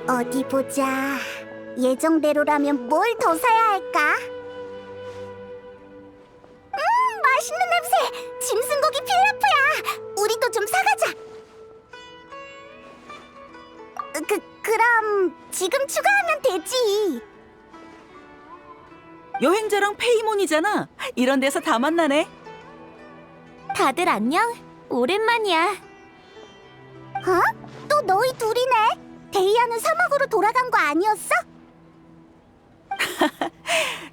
어디 보자. 예정대로라면 뭘 더 사야 할까? 맛있는 냄새! 짐승고기 필라프야! 우리도 좀 사가자! 그럼 지금 추가하면 되지. 여행자랑 페이몬이잖아. 이런 데서 다 만나네. 다들 안녕? 오랜만이야. 또 너희 둘이네? 데이아는 사막으로 돌아간 거 아니었어?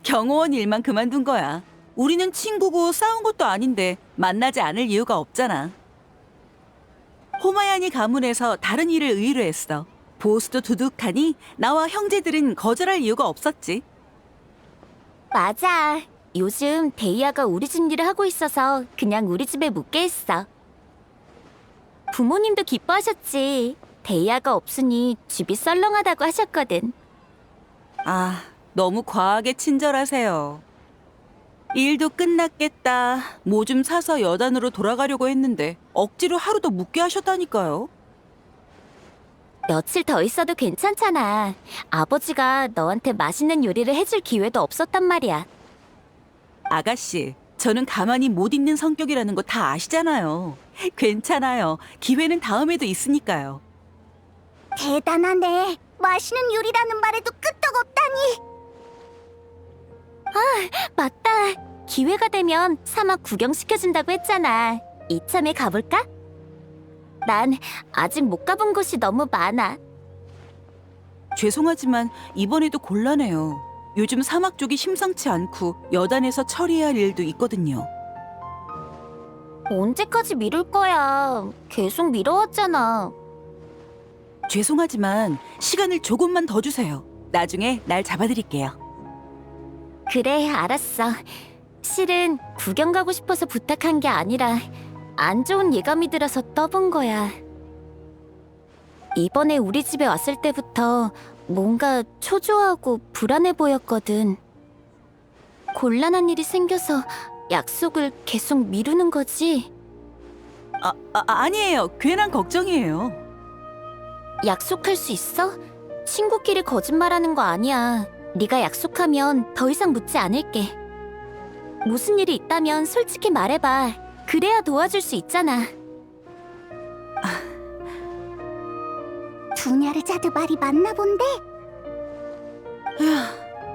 경호원 일만 그만둔 거야. 우리는 친구고 싸운 것도 아닌데 만나지 않을 이유가 없잖아. 호마야니 가문에서 다른 일을 의뢰했어. 보수도 두둑하니 나와 형제들은 거절할 이유가 없었지. 맞아. 요즘 데이아가 우리 집 일을 하고 있어서 그냥 우리 집에 묵게 했어. 부모님도 기뻐하셨지. 데이아가 없으니 집이 썰렁하다고 하셨거든. 아, 너무 과하게 친절하세요. 일도 끝났겠다. 뭐 좀 사서 여단으로 돌아가려고 했는데 억지로 하루 더 묵게 하셨다니까요. 며칠 더 있어도 괜찮잖아. 아버지가 너한테 맛있는 요리를 해줄 기회도 없었단 말이야. 아가씨, 저는 가만히 못 있는 성격이라는 거 다 아시잖아요. 괜찮아요. 기회는 다음에도 있으니까요. 대단하네. 맛있는 요리라는 말에도 끄떡없다니. 맞다. 기회가 되면 사막 구경시켜준다고 했잖아. 이참에 가볼까? 난 아직 못 가본 곳이 너무 많아. 죄송하지만 이번에도 곤란해요. 요즘 사막 쪽이 심상치 않고 여단에서 처리해야 할 일도 있거든요. 언제까지 미룰 거야? 계속 미뤄왔잖아. 죄송하지만 시간을 조금만 더 주세요. 나중에 날 잡아드릴게요. 그래, 알았어. 실은 구경 가고 싶어서 부탁한 게 아니라 안 좋은 예감이 들어서 떠본 거야. 이번에 우리 집에 왔을 때부터 뭔가 초조하고 불안해 보였거든. 곤란한 일이 생겨서 약속을 계속 미루는 거지. 아니에요. 괜한 걱정이에요. 약속할 수 있어? 친구끼리 거짓말하는 거 아니야. 네가 약속하면 더 이상 묻지 않을게. 무슨 일이 있다면 솔직히 말해봐. 그래야 도와줄 수 있잖아. 두냐르자드 말이 맞나 본데?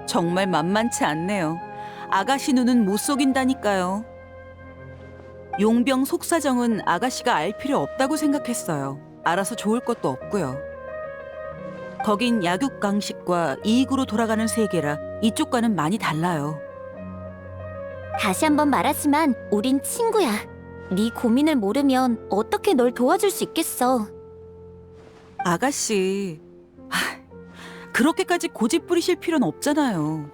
정말 만만치 않네요. 아가씨 눈은 못 속인다니까요. 용병 속사정은 아가씨가 알 필요 없다고 생각했어요. 알아서 좋을 것도 없고요. 거긴 약육강식과 이익으로 돌아가는 세계라 이쪽과는 많이 달라요. 다시 한번 말하지만 우린 친구야. 네 고민을 모르면 어떻게 널 도와줄 수 있겠어. 아가씨, 그렇게까지 고집 부리실 필요는 없잖아요.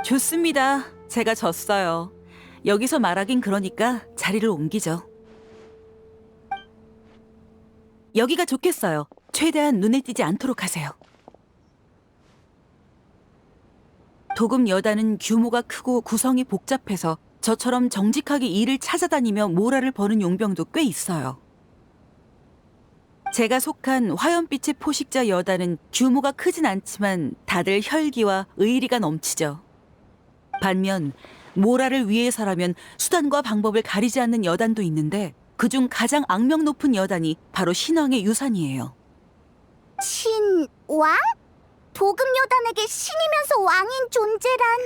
좋습니다. 제가 졌어요. 여기서 말하긴 그러니까 자리를 옮기죠. 여기가 좋겠어요. 최대한 눈에 띄지 않도록 하세요. 도금 여단은 규모가 크고 구성이 복잡해서 저처럼 정직하게 일을 찾아다니며 모라를 버는 용병도 꽤 있어요. 제가 속한 화염빛의 포식자 여단은 규모가 크진 않지만 다들 혈기와 의리가 넘치죠. 반면 모라를 위해서라면 수단과 방법을 가리지 않는 여단도 있는데 그중 가장 악명 높은 여단이 바로 신왕의 유산이에요. 신왕? 도금 여단에게 신이면서 왕인 존재란...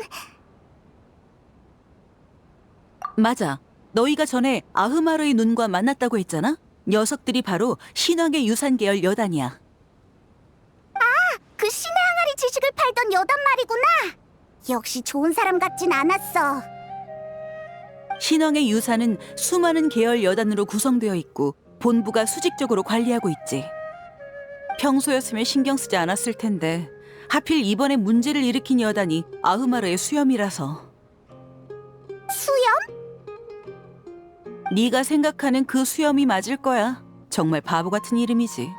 맞아. 너희가 전에 아흐마르의 눈과 만났다고 했잖아? 녀석들이 바로 신왕의 유산 계열 여단이야. 그 신의 항아리 지식을 팔던 여단 말이구나. 역시 좋은 사람 같진 않았어. 신왕의 유산은 수많은 계열 여단으로 구성되어 있고 본부가 수직적으로 관리하고 있지. 평소였으면 신경 쓰지 않았을 텐데 하필 이번에 문제를 일으킨 여단이 아흐마르의 수염이라서. 수염? 네가 생각하는 그 수염이 맞을 거야. 정말 바보 같은 이름이지.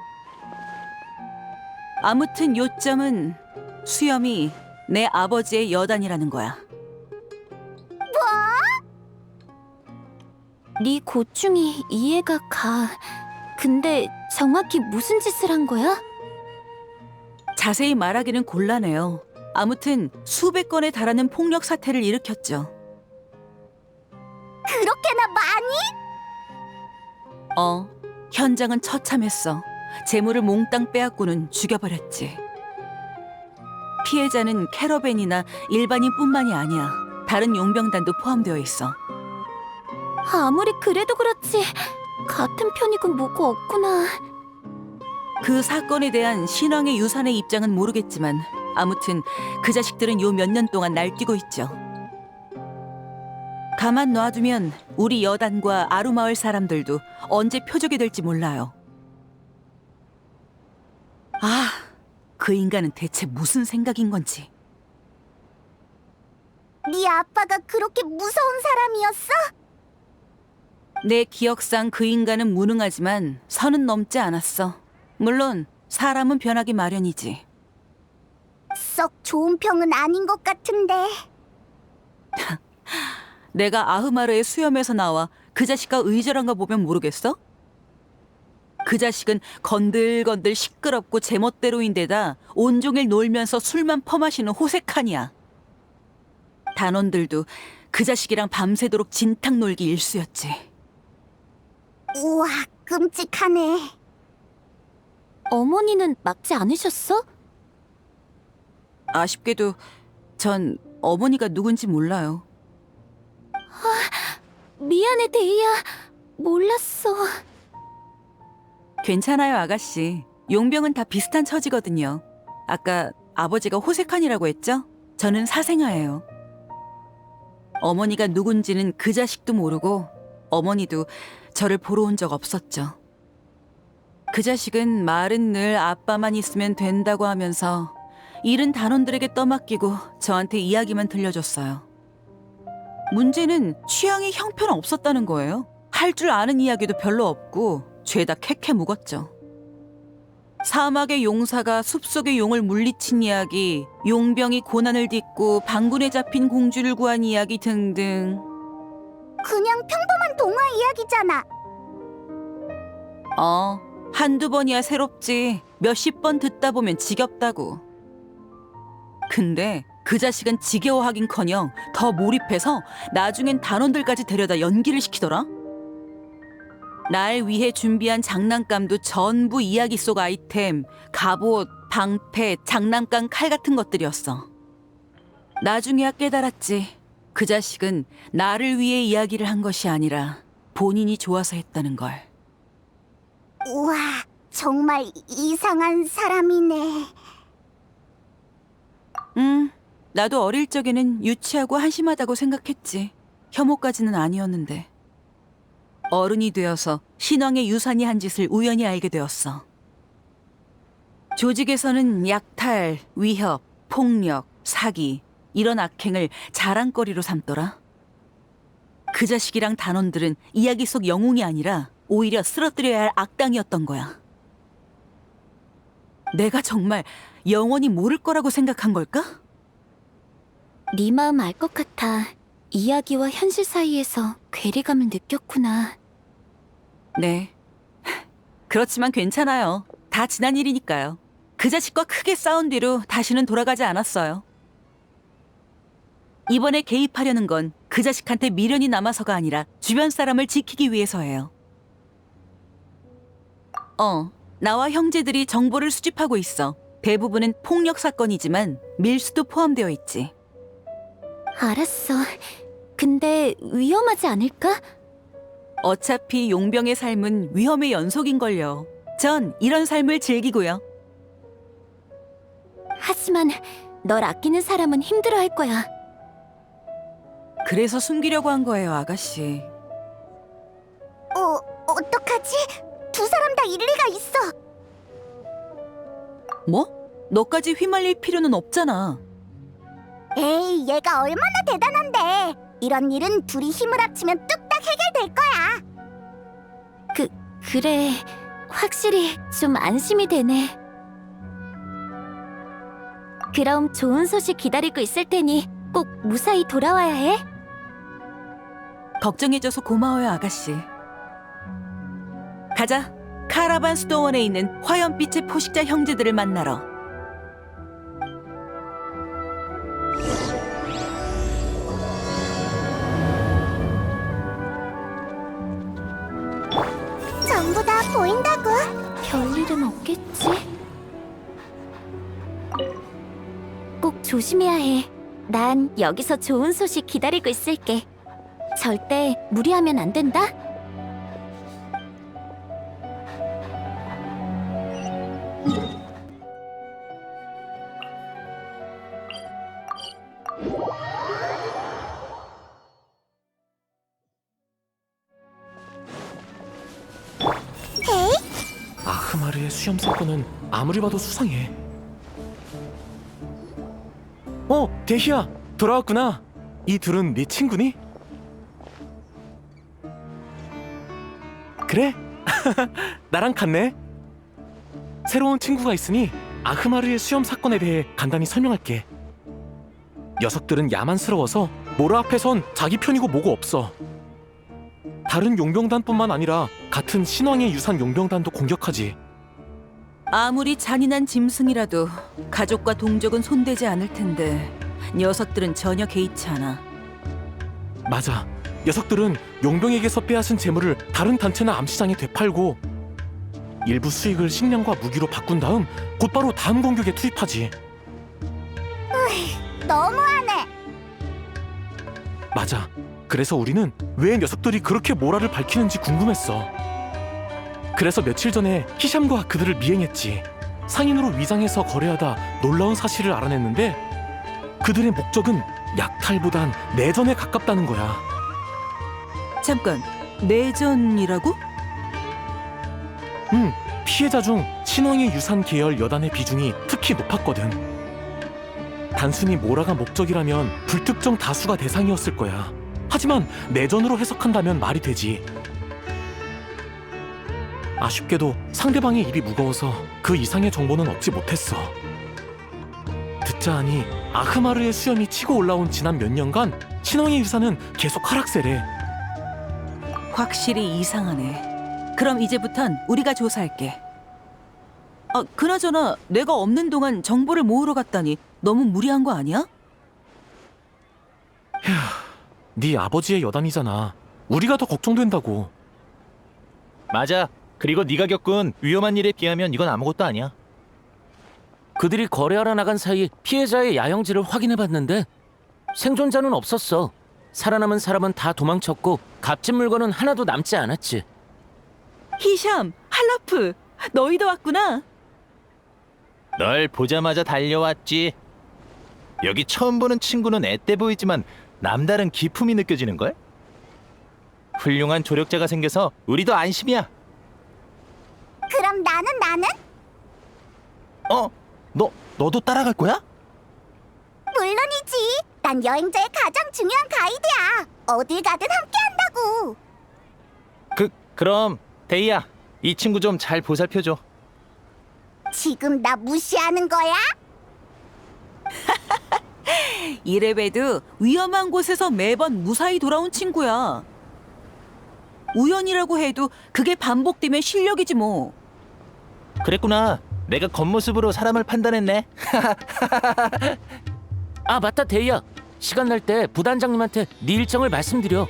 아무튼 요점은 수염이 내 아버지의 여단이라는 거야. 네 고충이 이해가 가. 근데 정확히 무슨 짓을 한 거야? 자세히 말하기는 곤란해요. 아무튼 수백 건에 달하는 폭력 사태를 일으켰죠. 그렇게나 많이? 현장은 처참했어. 재물을 몽땅 빼앗고는 죽여버렸지. 피해자는 캐러밴이나 일반인뿐만이 아니야. 다른 용병단도 포함되어 있어. 아무리 그래도 그렇지 같은 편이고 뭐고 없구나. 그 사건에 대한 신왕의 유산의 입장은 모르겠지만 아무튼 그 자식들은 요 몇 년 동안 날뛰고 있죠. 가만 놔두면 우리 여단과 아루마을 사람들도 언제 표적이 될지 몰라요. 아, 그 인간은 대체 무슨 생각인 건지. 네 아빠가 그렇게 무서운 사람이었어? 내 기억상 그 인간은 무능하지만 선은 넘지 않았어. 물론 사람은 변하기 마련이지. 썩 좋은 평은 아닌 것 같은데. 내가 아흐마르의 수염에서 나와 그 자식과 의절한가 보면 모르겠어? 그 자식은 건들건들 시끄럽고 제멋대로인데다 온종일 놀면서 술만 퍼마시는 호색하니야. 단원들도 그 자식이랑 밤새도록 진탕 놀기 일쑤였지. 우와, 끔찍하네. 어머니는 막지 않으셨어? 아쉽게도 전 어머니가 누군지 몰라요. 미안해 데이야. 몰랐어. 괜찮아요, 아가씨. 용병은 다 비슷한 처지거든요. 아까 아버지가 호색한이라고 했죠? 저는 사생아예요. 어머니가 누군지는 그 자식도 모르고 어머니도 저를 보러 온 적 없었죠. 그 자식은 말은 늘 아빠만 있으면 된다고 하면서 일은 단원들에게 떠맡기고 저한테 이야기만 들려줬어요. 문제는 취향이 형편없었다는 거예요. 할 줄 아는 이야기도 별로 없고 죄다 캐캐 묵었죠. 사막의 용사가 숲속의 용을 물리친 이야기, 용병이 고난을 딛고 방군에 잡힌 공주를 구한 이야기 등등. 그냥 평범한 동화 이야기잖아. 한두 번이야 새롭지. 몇십 번 듣다 보면 지겹다고. 근데 그 자식은 지겨워하긴커녕 더 몰입해서 나중엔 단원들까지 데려다 연기를 시키더라. 날 위해 준비한 장난감도 전부 이야기 속 아이템, 갑옷, 방패, 장난감 칼 같은 것들이었어. 나중에야 깨달았지. 그 자식은 나를 위해 이야기를 한 것이 아니라 본인이 좋아서 했다는 걸. 우와, 정말 이상한 사람이네. 나도 어릴 적에는 유치하고 한심하다고 생각했지. 혐오까지는 아니었는데. 어른이 되어서 신왕의 유산이 한 짓을 우연히 알게 되었어. 조직에서는 약탈, 위협, 폭력, 사기 이런 악행을 자랑거리로 삼더라. 그 자식이랑 단원들은 이야기 속 영웅이 아니라 오히려 쓰러뜨려야 할 악당이었던 거야. 내가 정말 영원히 모를 거라고 생각한 걸까? 네 마음 알 것 같아. 이야기와 현실 사이에서 괴리감을 느꼈구나. 네. 그렇지만 괜찮아요. 다 지난 일이니까요. 그 자식과 크게 싸운 뒤로 다시는 돌아가지 않았어요. 이번에 개입하려는 건 그 자식한테 미련이 남아서가 아니라 주변 사람을 지키기 위해서예요. 나와 형제들이 정보를 수집하고 있어. 대부분은 폭력 사건이지만 밀수도 포함되어 있지. 알았어. 근데 위험하지 않을까? 어차피 용병의 삶은 위험의 연속인걸요. 전 이런 삶을 즐기고요. 하지만 널 아끼는 사람은 힘들어할 거야. 그래서 숨기려고 한 거예요, 아가씨. 어떡하지? 두 사람 다 일리가 있어. 뭐? 너까지 휘말릴 필요는 없잖아. 에이, 얘가 얼마나 대단한데. 이런 일은 둘이 힘을 합치면 뚝딱 해결될 거야. 그래. 확실히 좀 안심이 되네. 그럼 좋은 소식 기다리고 있을 테니 꼭 무사히 돌아와야 해. 걱정해줘서 고마워요, 아가씨. 가자. 카라반 수도원에 있는 화염빛의 포식자 형제들을 만나러. 없겠지? 꼭 조심해야 해. 난 여기서 좋은 소식 기다리고 있을게. 절대 무리하면 안 된다. 아흐마르의 수염 사건은 아무리 봐도 수상해. 데희야, 돌아왔구나. 이 둘은 네 친구니? 그래? 나랑 같네. 새로운 친구가 있으니 아흐마르의 수염 사건에 대해 간단히 설명할게. 녀석들은 야만스러워서 모라 앞에선 자기 편이고 뭐고 없어. 다른 용병단뿐만 아니라 같은 신왕의 유산 용병단도 공격하지. 아무리 잔인한 짐승이라도 가족과 동족은 손대지 않을 텐데 녀석들은 전혀 개의치 않아. 맞아. 녀석들은 용병에게서 빼앗은 재물을 다른 단체나 암시장에 되팔고 일부 수익을 식량과 무기로 바꾼 다음 곧바로 다음 공격에 투입하지. 너무하네. 맞아. 그래서 우리는 왜 녀석들이 그렇게 모라를 밝히는지 궁금했어. 그래서 며칠 전에 히샴과 그들을 미행했지. 상인으로 위장해서 거래하다 놀라운 사실을 알아냈는데 그들의 목적은 약탈보단 내전에 가깝다는 거야. 잠깐, 내전이라고? 피해자 중 신왕의 유산 계열 여단의 비중이 특히 높았거든. 단순히 모라가 목적이라면 불특정 다수가 대상이었을 거야. 하지만 내전으로 해석한다면 말이 되지. 아쉽게도 상대방의 입이 무거워서 그 이상의 정보는 얻지 못했어. 듣자 하니 아흐마르의 수염이 치고 올라온 지난 몇 년간 신왕의 유산은 계속 하락세래. 확실히 이상하네. 그럼 이제부턴 우리가 조사할게. 그나저나 내가 없는 동안 정보를 모으러 갔다니 너무 무리한 거 아니야? 네 아버지의 여단이잖아. 우리가 더 걱정된다고. 맞아. 그리고 네가 겪은 위험한 일에 비하면 이건 아무것도 아니야. 그들이 거래하러 나간 사이 피해자의 야영지를 확인해봤는데 생존자는 없었어. 살아남은 사람은 다 도망쳤고 값진 물건은 하나도 남지 않았지. 히샴, 할라프, 너희도 왔구나. 널 보자마자 달려왔지. 여기 처음 보는 친구는 앳돼 보이지만 남다른 기품이 느껴지는걸? 훌륭한 조력자가 생겨서 우리도 안심이야. 그럼 나는? 너도 따라갈 거야? 물론이지. 난 여행자의 가장 중요한 가이드야. 어딜 가든 함께 한다고. 그럼 데이야, 이 친구 좀 잘 보살펴줘. 지금 나 무시하는 거야? 이래봬도 위험한 곳에서 매번 무사히 돌아온 친구야. 우연이라고 해도 그게 반복되면 실력이지 뭐. 그랬구나. 내가 겉모습으로 사람을 판단했네. 아 맞다 데이야. 시간 날 때 부단장님한테 네 일정을 말씀드려.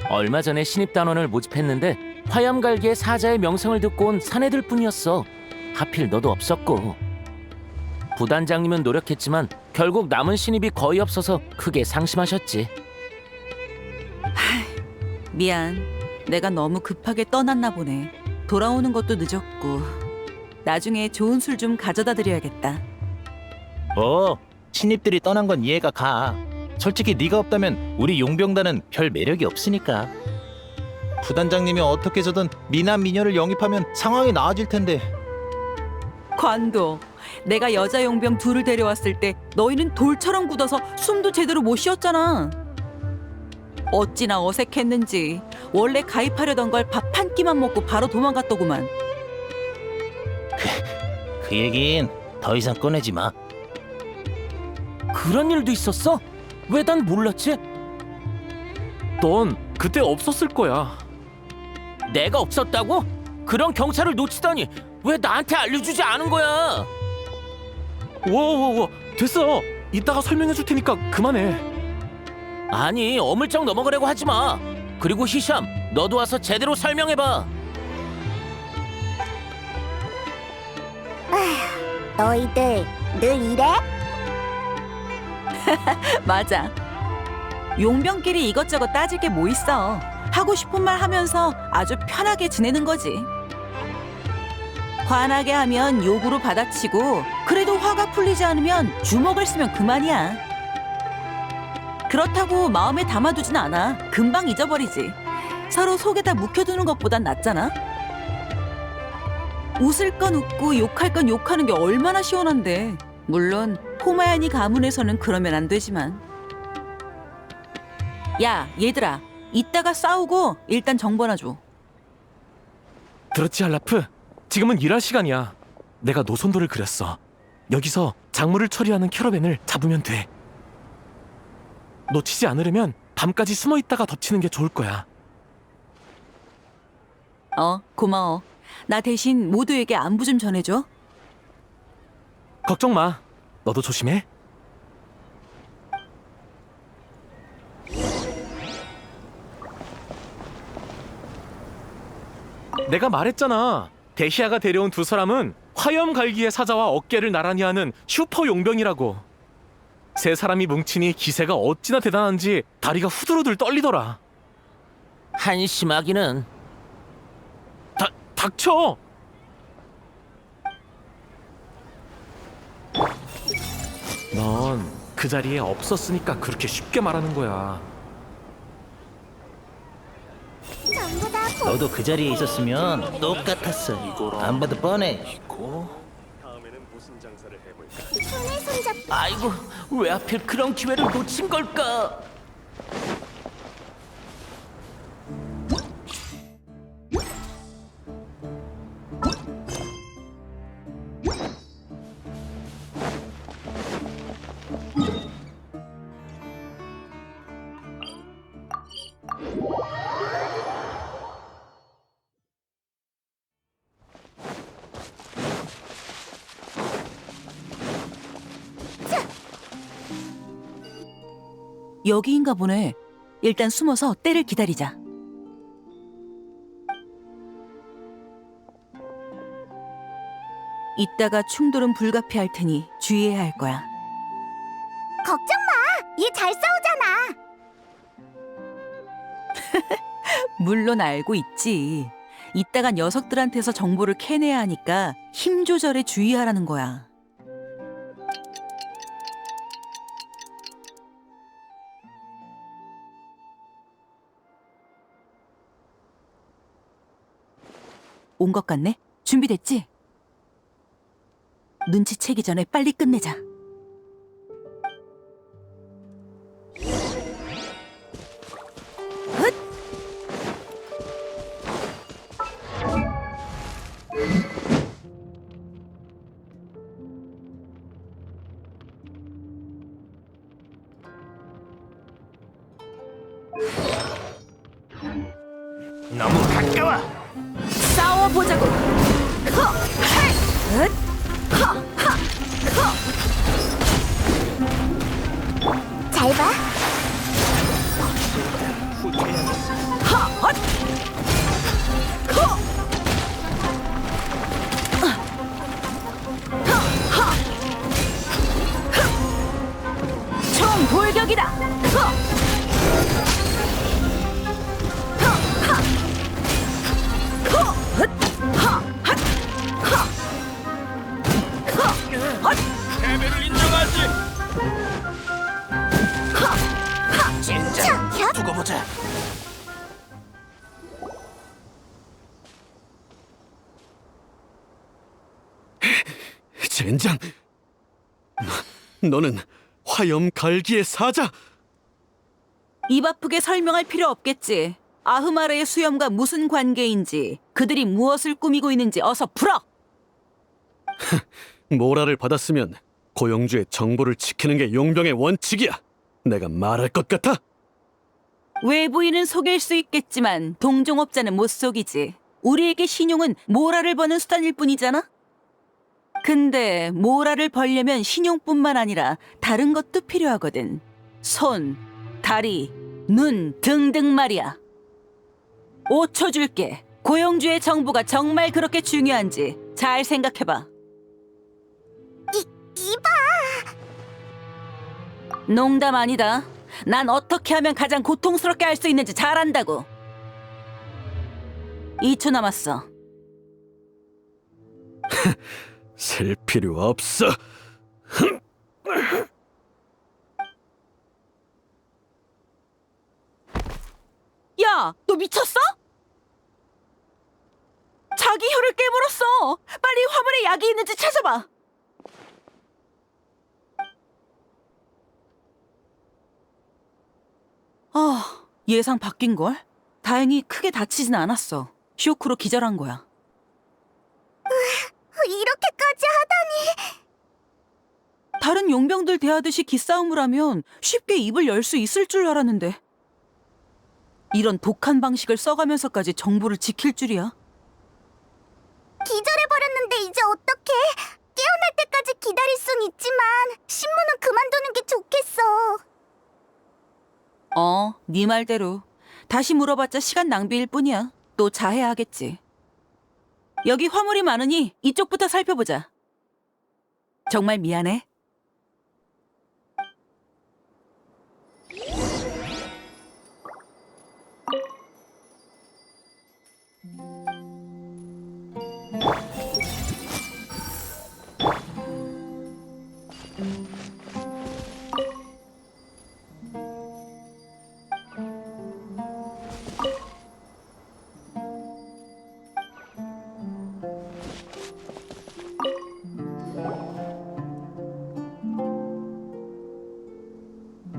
얼마 전에 신입단원을 모집했는데 화염갈기의 사자의 명성을 듣고 온 사내들 뿐이었어. 하필 너도 없었고. 부단장님은 노력했지만 결국 남은 신입이 거의 없어서 크게 상심하셨지. 미안. 내가 너무 급하게 떠났나 보네. 돌아오는 것도 늦었고. 나중에 좋은 술 좀 가져다 드려야겠다. 신입들이 떠난 건 이해가 가. 솔직히 네가 없다면 우리 용병단은 별 매력이 없으니까. 부단장님이 어떻게 해서든 미남 미녀를 영입하면 상황이 나아질 텐데. 관도, 내가 여자 용병 둘을 데려왔을 때 너희는 돌처럼 굳어서 숨도 제대로 못 쉬었잖아. 어찌나 어색했는지. 원래 가입하려던 걸 밥 한 끼만 먹고 바로 도망갔더구만. 그 얘긴 더 이상 꺼내지 마. 그런 일도 있었어? 왜 난 몰랐지? 넌 그때 없었을 거야. 내가 없었다고? 그런 경찰을 놓치다니 왜 나한테 알려주지 않은 거야? 워 됐어. 이따가 설명해 줄 테니까 그만해. 아니 어물쩍 넘어가려고 하지 마. 그리고 히샴 너도 와서 제대로 설명해봐. 너희들 늘 이래? 맞아. 용병끼리 이것저것 따질 게 뭐 있어. 하고 싶은 말 하면서 아주 편하게 지내는 거지. 화나게 하면 욕으로 받아치고 그래도 화가 풀리지 않으면 주먹을 쓰면 그만이야. 그렇다고 마음에 담아두진 않아. 금방 잊어버리지. 서로 속에다 묵혀두는 것보단 낫잖아. 웃을 건 웃고 욕할 건 욕하는 게 얼마나 시원한데. 물론 포마야니 가문에서는 그러면 안 되지만. 야, 얘들아. 이따가 싸우고 일단 정보나 줘. 들었지, 할라프? 지금은 일할 시간이야. 내가 노선도를 그렸어. 여기서 작물을 처리하는 캐러밴을 잡으면 돼. 놓치지 않으려면 밤까지 숨어 있다가 덮치는 게 좋을 거야. 고마워. 나 대신 모두에게 안부 좀 전해줘. 걱정 마. 너도 조심해. 내가 말했잖아. 데시아가 데려온 두 사람은 화염갈기의 사자와 어깨를 나란히 하는 슈퍼 용병이라고. 세 사람이 뭉치니 기세가 어찌나 대단한지 다리가 후들후들 떨리더라. 한심하기는. 닥쳐! 넌 그 자리에 없었으니까 그렇게 쉽게 말하는 거야. 전부 다 너도 그 자리에 있었으면 똑같았어. 안 봐도 뻔해. 손에 손잡고 아이고, 왜 하필 그런 기회를 놓친 걸까? 여기인가 보네. 일단 숨어서 때를 기다리자. 이따가 충돌은 불가피할 테니 주의해야 할 거야. 걱정 마. 얘 잘 싸우잖아. 물론 알고 있지. 이따가 녀석들한테서 정보를 캐내야 하니까 힘 조절에 주의하라는 거야. 온 것 같네? 준비됐지? 눈치채기 전에 빨리 끝내자. 헛! 너무 가까워. 싸워보자고! 잘 봐. 총 돌격이다! 패배를 인정하지. 진짜 두고 보자. 젠장! 너는 화염 갈기의 사자! 입 아프게 설명할 필요 없겠지. 아흐마르의 수염과 무슨 관계인지, 그들이 무엇을 꾸미고 있는지 어서 풀어! 모라를 받았으면 고영주의 정보를 지키는 게 용병의 원칙이야. 내가 말할 것 같아? 외부인은 속일 수 있겠지만 동종업자는 못 속이지. 우리에게 신용은 모라를 버는 수단일 뿐이잖아? 근데 모라를 벌려면 신용뿐만 아니라 다른 것도 필요하거든. 손, 다리, 눈 등등 말이야. 5초 줄게. 고영주의 정보가 정말 그렇게 중요한지 잘 생각해봐. 이봐. 농담 아니다. 난 어떻게 하면 가장 고통스럽게 할 수 있는지 잘 안다고. 2초 남았어. 셀 필요 없어. 야, 너 미쳤어? 자기 혀를 깨물었어. 빨리 화물에 약이 있는지 찾아봐. 예상 바뀐걸? 다행히 크게 다치진 않았어. 쇼크로 기절한 거야. 이렇게까지 하다니. 다른 용병들 대하듯이 기싸움을 하면 쉽게 입을 열 수 있을 줄 알았는데. 이런 독한 방식을 써가면서까지 정보를 지킬 줄이야. 기절해버렸는데 이제 어떡해. 깨어날 때까지 기다릴 순 있지만 신문은 그만두는 게 좋겠어. 네 말대로. 다시 물어봤자 시간 낭비일 뿐이야. 또 자해하겠지. 여기 화물이 많으니 이쪽부터 살펴보자. 정말 미안해.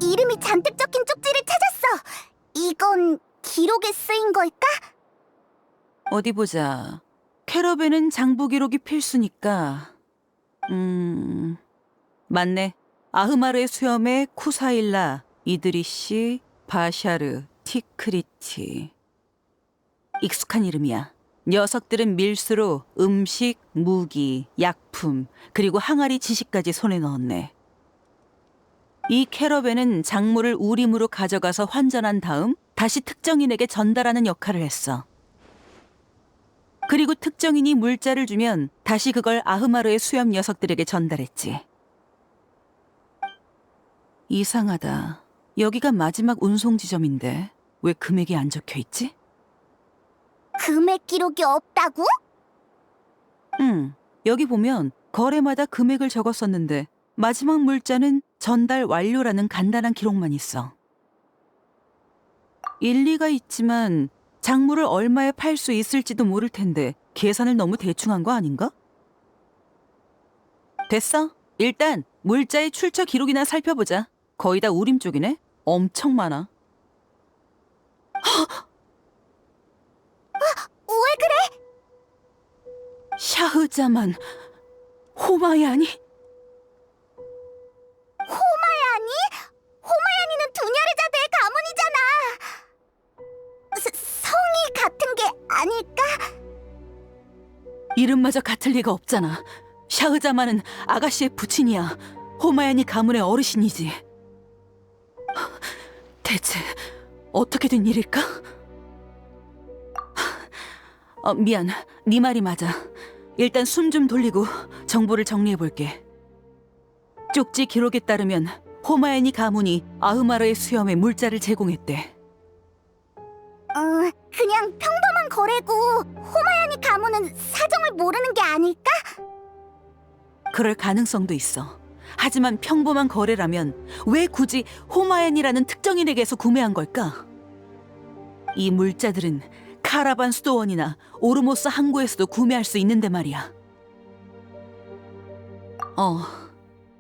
이름이 잔뜩 적힌 쪽지를 찾았어. 이건 기록에 쓰인 걸까? 어디 보자. 캐러밴은 장부 기록이 필수니까. 맞네. 아흐마르의 수염에 쿠사일라, 이드리시, 바샤르, 티크리티. 익숙한 이름이야. 녀석들은 밀수로 음식, 무기, 약품, 그리고 항아리 지식까지 손에 넣었네. 이 캐러밴은 작물을 우림으로 가져가서 환전한 다음 다시 특정인에게 전달하는 역할을 했어. 그리고 특정인이 물자를 주면 다시 그걸 아흐마르의 수염 녀석들에게 전달했지. 이상하다. 여기가 마지막 운송 지점인데 왜 금액이 안 적혀 있지? 금액 기록이 없다고? 여기 보면 거래마다 금액을 적었었는데 마지막 물자는 전달 완료라는 간단한 기록만 있어. 일리가 있지만 작물을 얼마에 팔 수 있을지도 모를 텐데 계산을 너무 대충 한 거 아닌가? 됐어. 일단 물자의 출처 기록이나 살펴보자. 거의 다 우림 쪽이네. 엄청 많아. 왜 그래? 샤흐자만 호마야니? 호마야니? 호마야니는 두냐르자드의 가문이잖아. 성이 같은 게 아닐까? 이름마저 같을 리가 없잖아. 샤흐자만은 아가씨의 부친이야. 호마야니 가문의 어르신이지. 대체 어떻게 된 일일까? 미안. 네 말이 맞아. 일단 숨 좀 돌리고 정보를 정리해볼게. 쪽지 기록에 따르면 호마야니 가문이 아흐마르의 수염에 물자를 제공했대. 그냥 평범한 거래고 호마야니 가문은 사정을 모르는 게 아닐까? 그럴 가능성도 있어. 하지만 평범한 거래라면 왜 굳이 호마야니라는 특정인에게서 구매한 걸까? 이 물자들은 카라반 수도원이나 오르모스 항구에서도 구매할 수 있는데 말이야.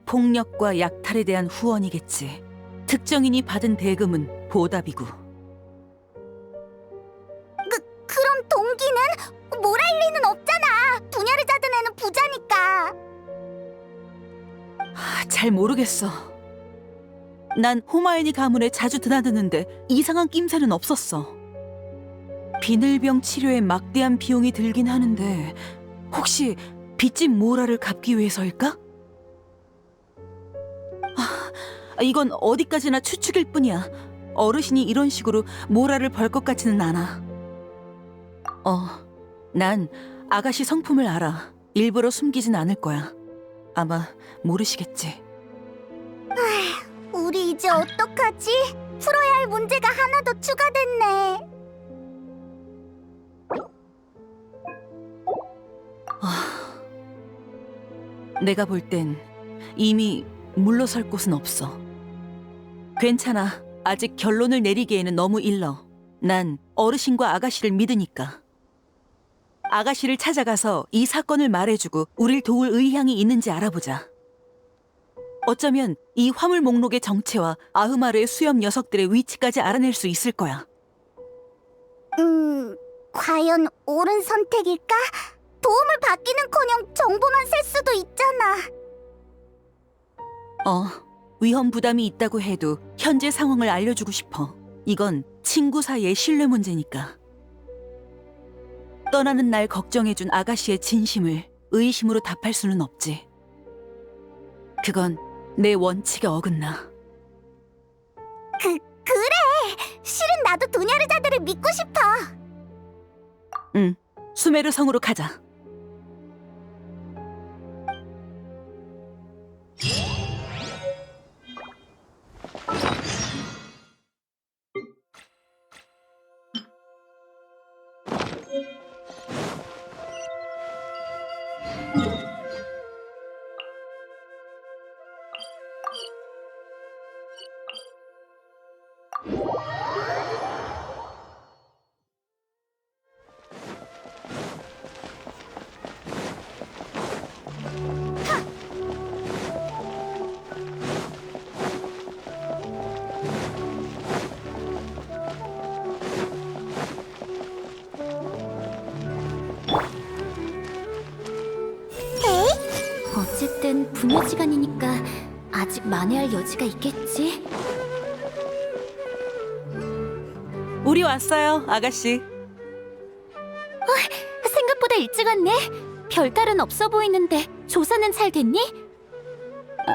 폭력과 약탈에 대한 후원이겠지. 특정인이 받은 대금은 보답이고. 그럼 동기는 뭐랄 리는 없잖아. 두냐르자드네는 부자니까. 잘 모르겠어. 난 호마야니 가문에 자주 드나드는데 이상한 낌새는 없었어. 비늘병 치료에 막대한 비용이 들긴 하는데 혹시 빚진 모라를 갚기 위해서일까? 이건 어디까지나 추측일 뿐이야. 어르신이 이런 식으로 모라를 벌 것 같지는 않아. 난 아가씨 성품을 알아. 일부러 숨기진 않을 거야. 아마 모르시겠지. 우리 이제 어떡하지? 풀어야 할 문제가 하나 더 추가됐네. 내가 볼 땐 이미 물러설 곳은 없어. 괜찮아. 아직 결론을 내리기에는 너무 일러. 난 어르신과 아가씨를 믿으니까. 아가씨를 찾아가서 이 사건을 말해주고 우릴 도울 의향이 있는지 알아보자. 어쩌면 이 화물 목록의 정체와 아흐마르의 수염 녀석들의 위치까지 알아낼 수 있을 거야. 과연 옳은 선택일까? 도움을 받기는커녕 정보만 셀 수도 있잖아. 위험 부담이 있다고 해도 현재 상황을 알려주고 싶어. 이건 친구 사이의 신뢰 문제니까. 떠나는 날 걱정해준 아가씨의 진심을 의심으로 답할 수는 없지. 그건 내 원칙에 어긋나. 그래! 실은 나도 도냐르자들을 믿고 싶어. 응, 수메르 성으로 가자. 어쨌든 분열 시간이니까 아직 만회할 여지가 있겠지? 우리 왔어요, 아가씨. 생각보다 일찍 왔네. 별탈은 없어 보이는데 조사는 잘 됐니?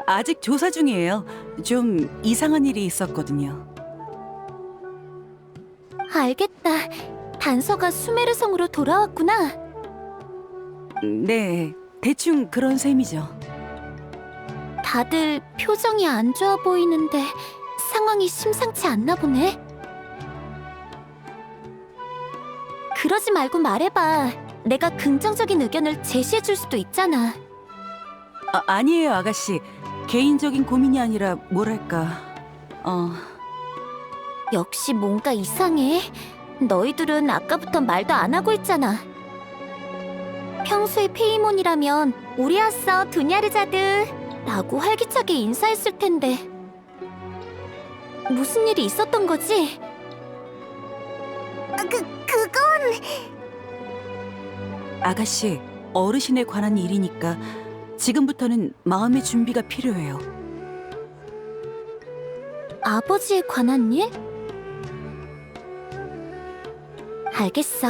아직 조사 중이에요. 좀 이상한 일이 있었거든요. 알겠다. 단서가 수메르 성으로 돌아왔구나. 네, 대충 그런 셈이죠. 다들 표정이 안 좋아 보이는데 상황이 심상치 않나 보네. 그러지 말고 말해봐. 내가 긍정적인 의견을 제시해줄 수도 있잖아. 아니에요, 아가씨. 개인적인 고민이 아니라 뭐랄까... 역시 뭔가 이상해. 너희들은 아까부터 말도 안 하고 있잖아. 평소에 페이몬이라면 우리 왔어, 두냐르자드 라고 활기차게 인사했을 텐데 무슨 일이 있었던 거지? 그건... 아가씨, 어르신에 관한 일이니까 지금부터는 마음의 준비가 필요해요. 아버지에 관한 일? 알겠어.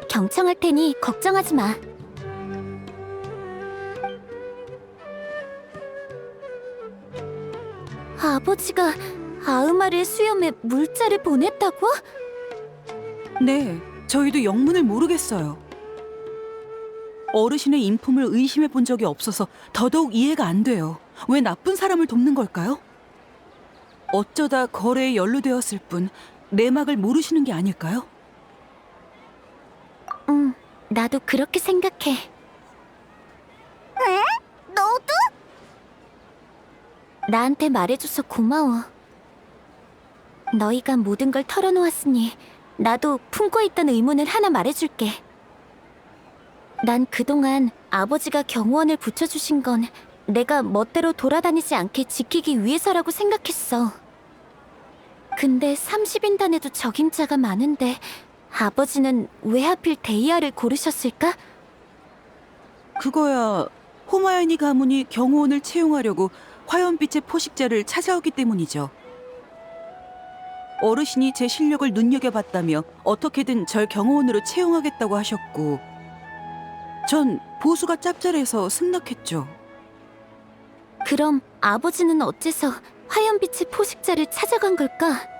경청할 테니 걱정하지 마. 아버지가 아흐마르의 수염에 물자를 보냈다고? 네, 저희도 영문을 모르겠어요. 어르신의 인품을 의심해 본 적이 없어서 더더욱 이해가 안 돼요. 왜 나쁜 사람을 돕는 걸까요? 어쩌다 거래에 연루되었을 뿐 내막을 모르시는 게 아닐까요? 나도 그렇게 생각해. 에? 너도? 나한테 말해줘서 고마워. 너희가 모든 걸 털어놓았으니 나도 품고 있던 의문을 하나 말해줄게. 난 그동안 아버지가 경호원을 붙여주신 건 내가 멋대로 돌아다니지 않게 지키기 위해서라고 생각했어. 근데 30인단에도 적임자가 많은데 아버지는 왜 하필 데이아를 고르셨을까? 그거야 호마야니 가문이 경호원을 채용하려고 화염빛의 포식자를 찾아오기 때문이죠. 어르신이 제 실력을 눈여겨봤다며 어떻게든 절 경호원으로 채용하겠다고 하셨고 전 보수가 짭짤해서 승낙했죠. 그럼 아버지는 어째서 화염빛의 포식자를 찾아간 걸까?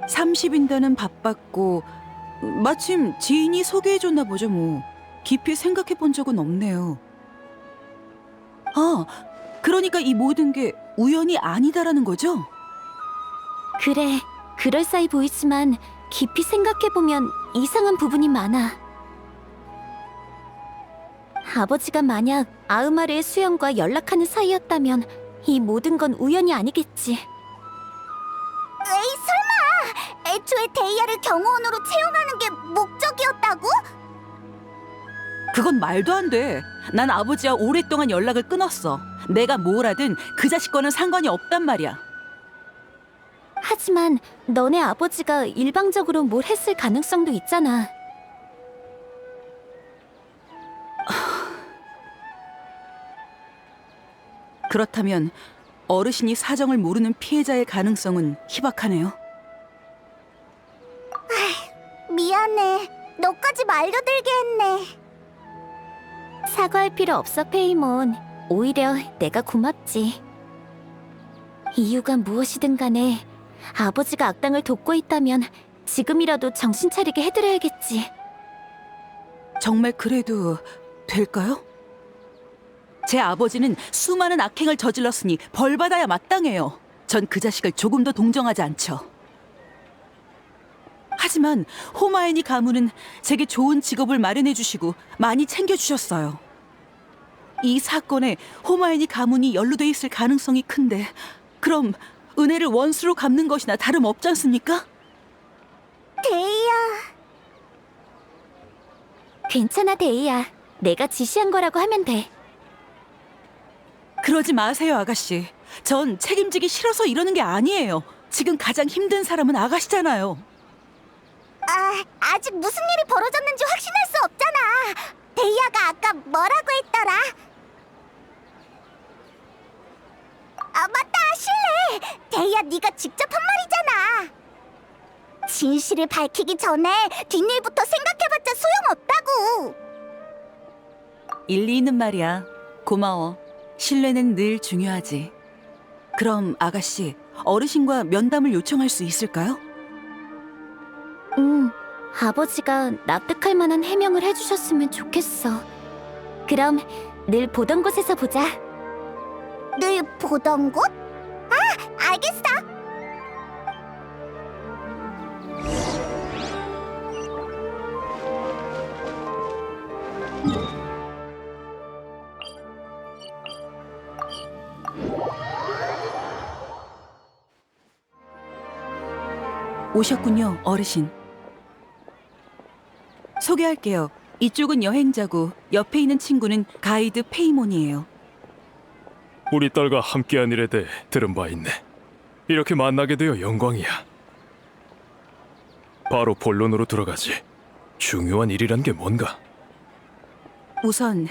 30인단은 바빴고 마침 지인이 소개해줬나 보죠 뭐. 깊이 생각해본 적은 없네요. 아, 그러니까 이 모든 게 우연이 아니다라는 거죠? 그래, 그럴싸해 보이지만 깊이 생각해보면 이상한 부분이 많아. 아버지가 만약 아흐마르의 수영과 연락하는 사이였다면 이 모든 건 우연이 아니겠지. 에이, 설마! 애초에 데이아를 경호원으로 채용하는 게 목적이었다고? 그건 말도 안 돼. 난 아버지와 오랫동안 연락을 끊었어. 내가 뭘 하든 그 자식과는 상관이 없단 말이야. 하지만 너네 아버지가 일방적으로 뭘 했을 가능성도 있잖아. 그렇다면 어르신이 사정을 모르는 피해자의 가능성은 희박하네요. 미안해. 너까지 말려들게 했네. 사과할 필요 없어, 페이몬. 오히려 내가 고맙지. 이유가 무엇이든 간에 아버지가 악당을 돕고 있다면 지금이라도 정신 차리게 해드려야겠지. 정말 그래도 될까요? 제 아버지는 수많은 악행을 저질렀으니 벌받아야 마땅해요. 전 그 자식을 조금 더 동정하지 않죠. 하지만 호마에니 가문은 제게 좋은 직업을 마련해 주시고 많이 챙겨주셨어요. 이 사건에 호마에니 가문이 연루돼 있을 가능성이 큰데 그럼 은혜를 원수로 갚는 것이나 다름없지 않습니까? 데이아. 괜찮아, 데이야. 내가 지시한 거라고 하면 돼. 그러지 마세요, 아가씨. 전 책임지기 싫어서 이러는 게 아니에요. 지금 가장 힘든 사람은 아가씨잖아요. 아직 무슨 일이 벌어졌는지 확신할 수 없잖아. 데이아가 아까 뭐라고 했더라? 맞다, 실례. 데이아, 네가 직접 한 말이잖아. 진실을 밝히기 전에 뒷일부터 생각해봤자 소용없다고. 일리 있는 말이야. 고마워. 신뢰는 늘 중요하지. 그럼 아가씨, 어르신과 면담을 요청할 수 있을까요? 아버지가 납득할 만한 해명을 해주셨으면 좋겠어. 그럼 늘 보던 곳에서 보자. 늘 보던 곳? 알겠어. 오셨군요, 어르신. 소개할게요. 이쪽은 여행자고 옆에 있는 친구는 가이드 페이몬이에요. 우리 딸과 함께한 일에 대해 들은 바 있네. 이렇게 만나게 되어 영광이야. 바로 본론으로 들어가지. 중요한 일이란 게 뭔가? 우선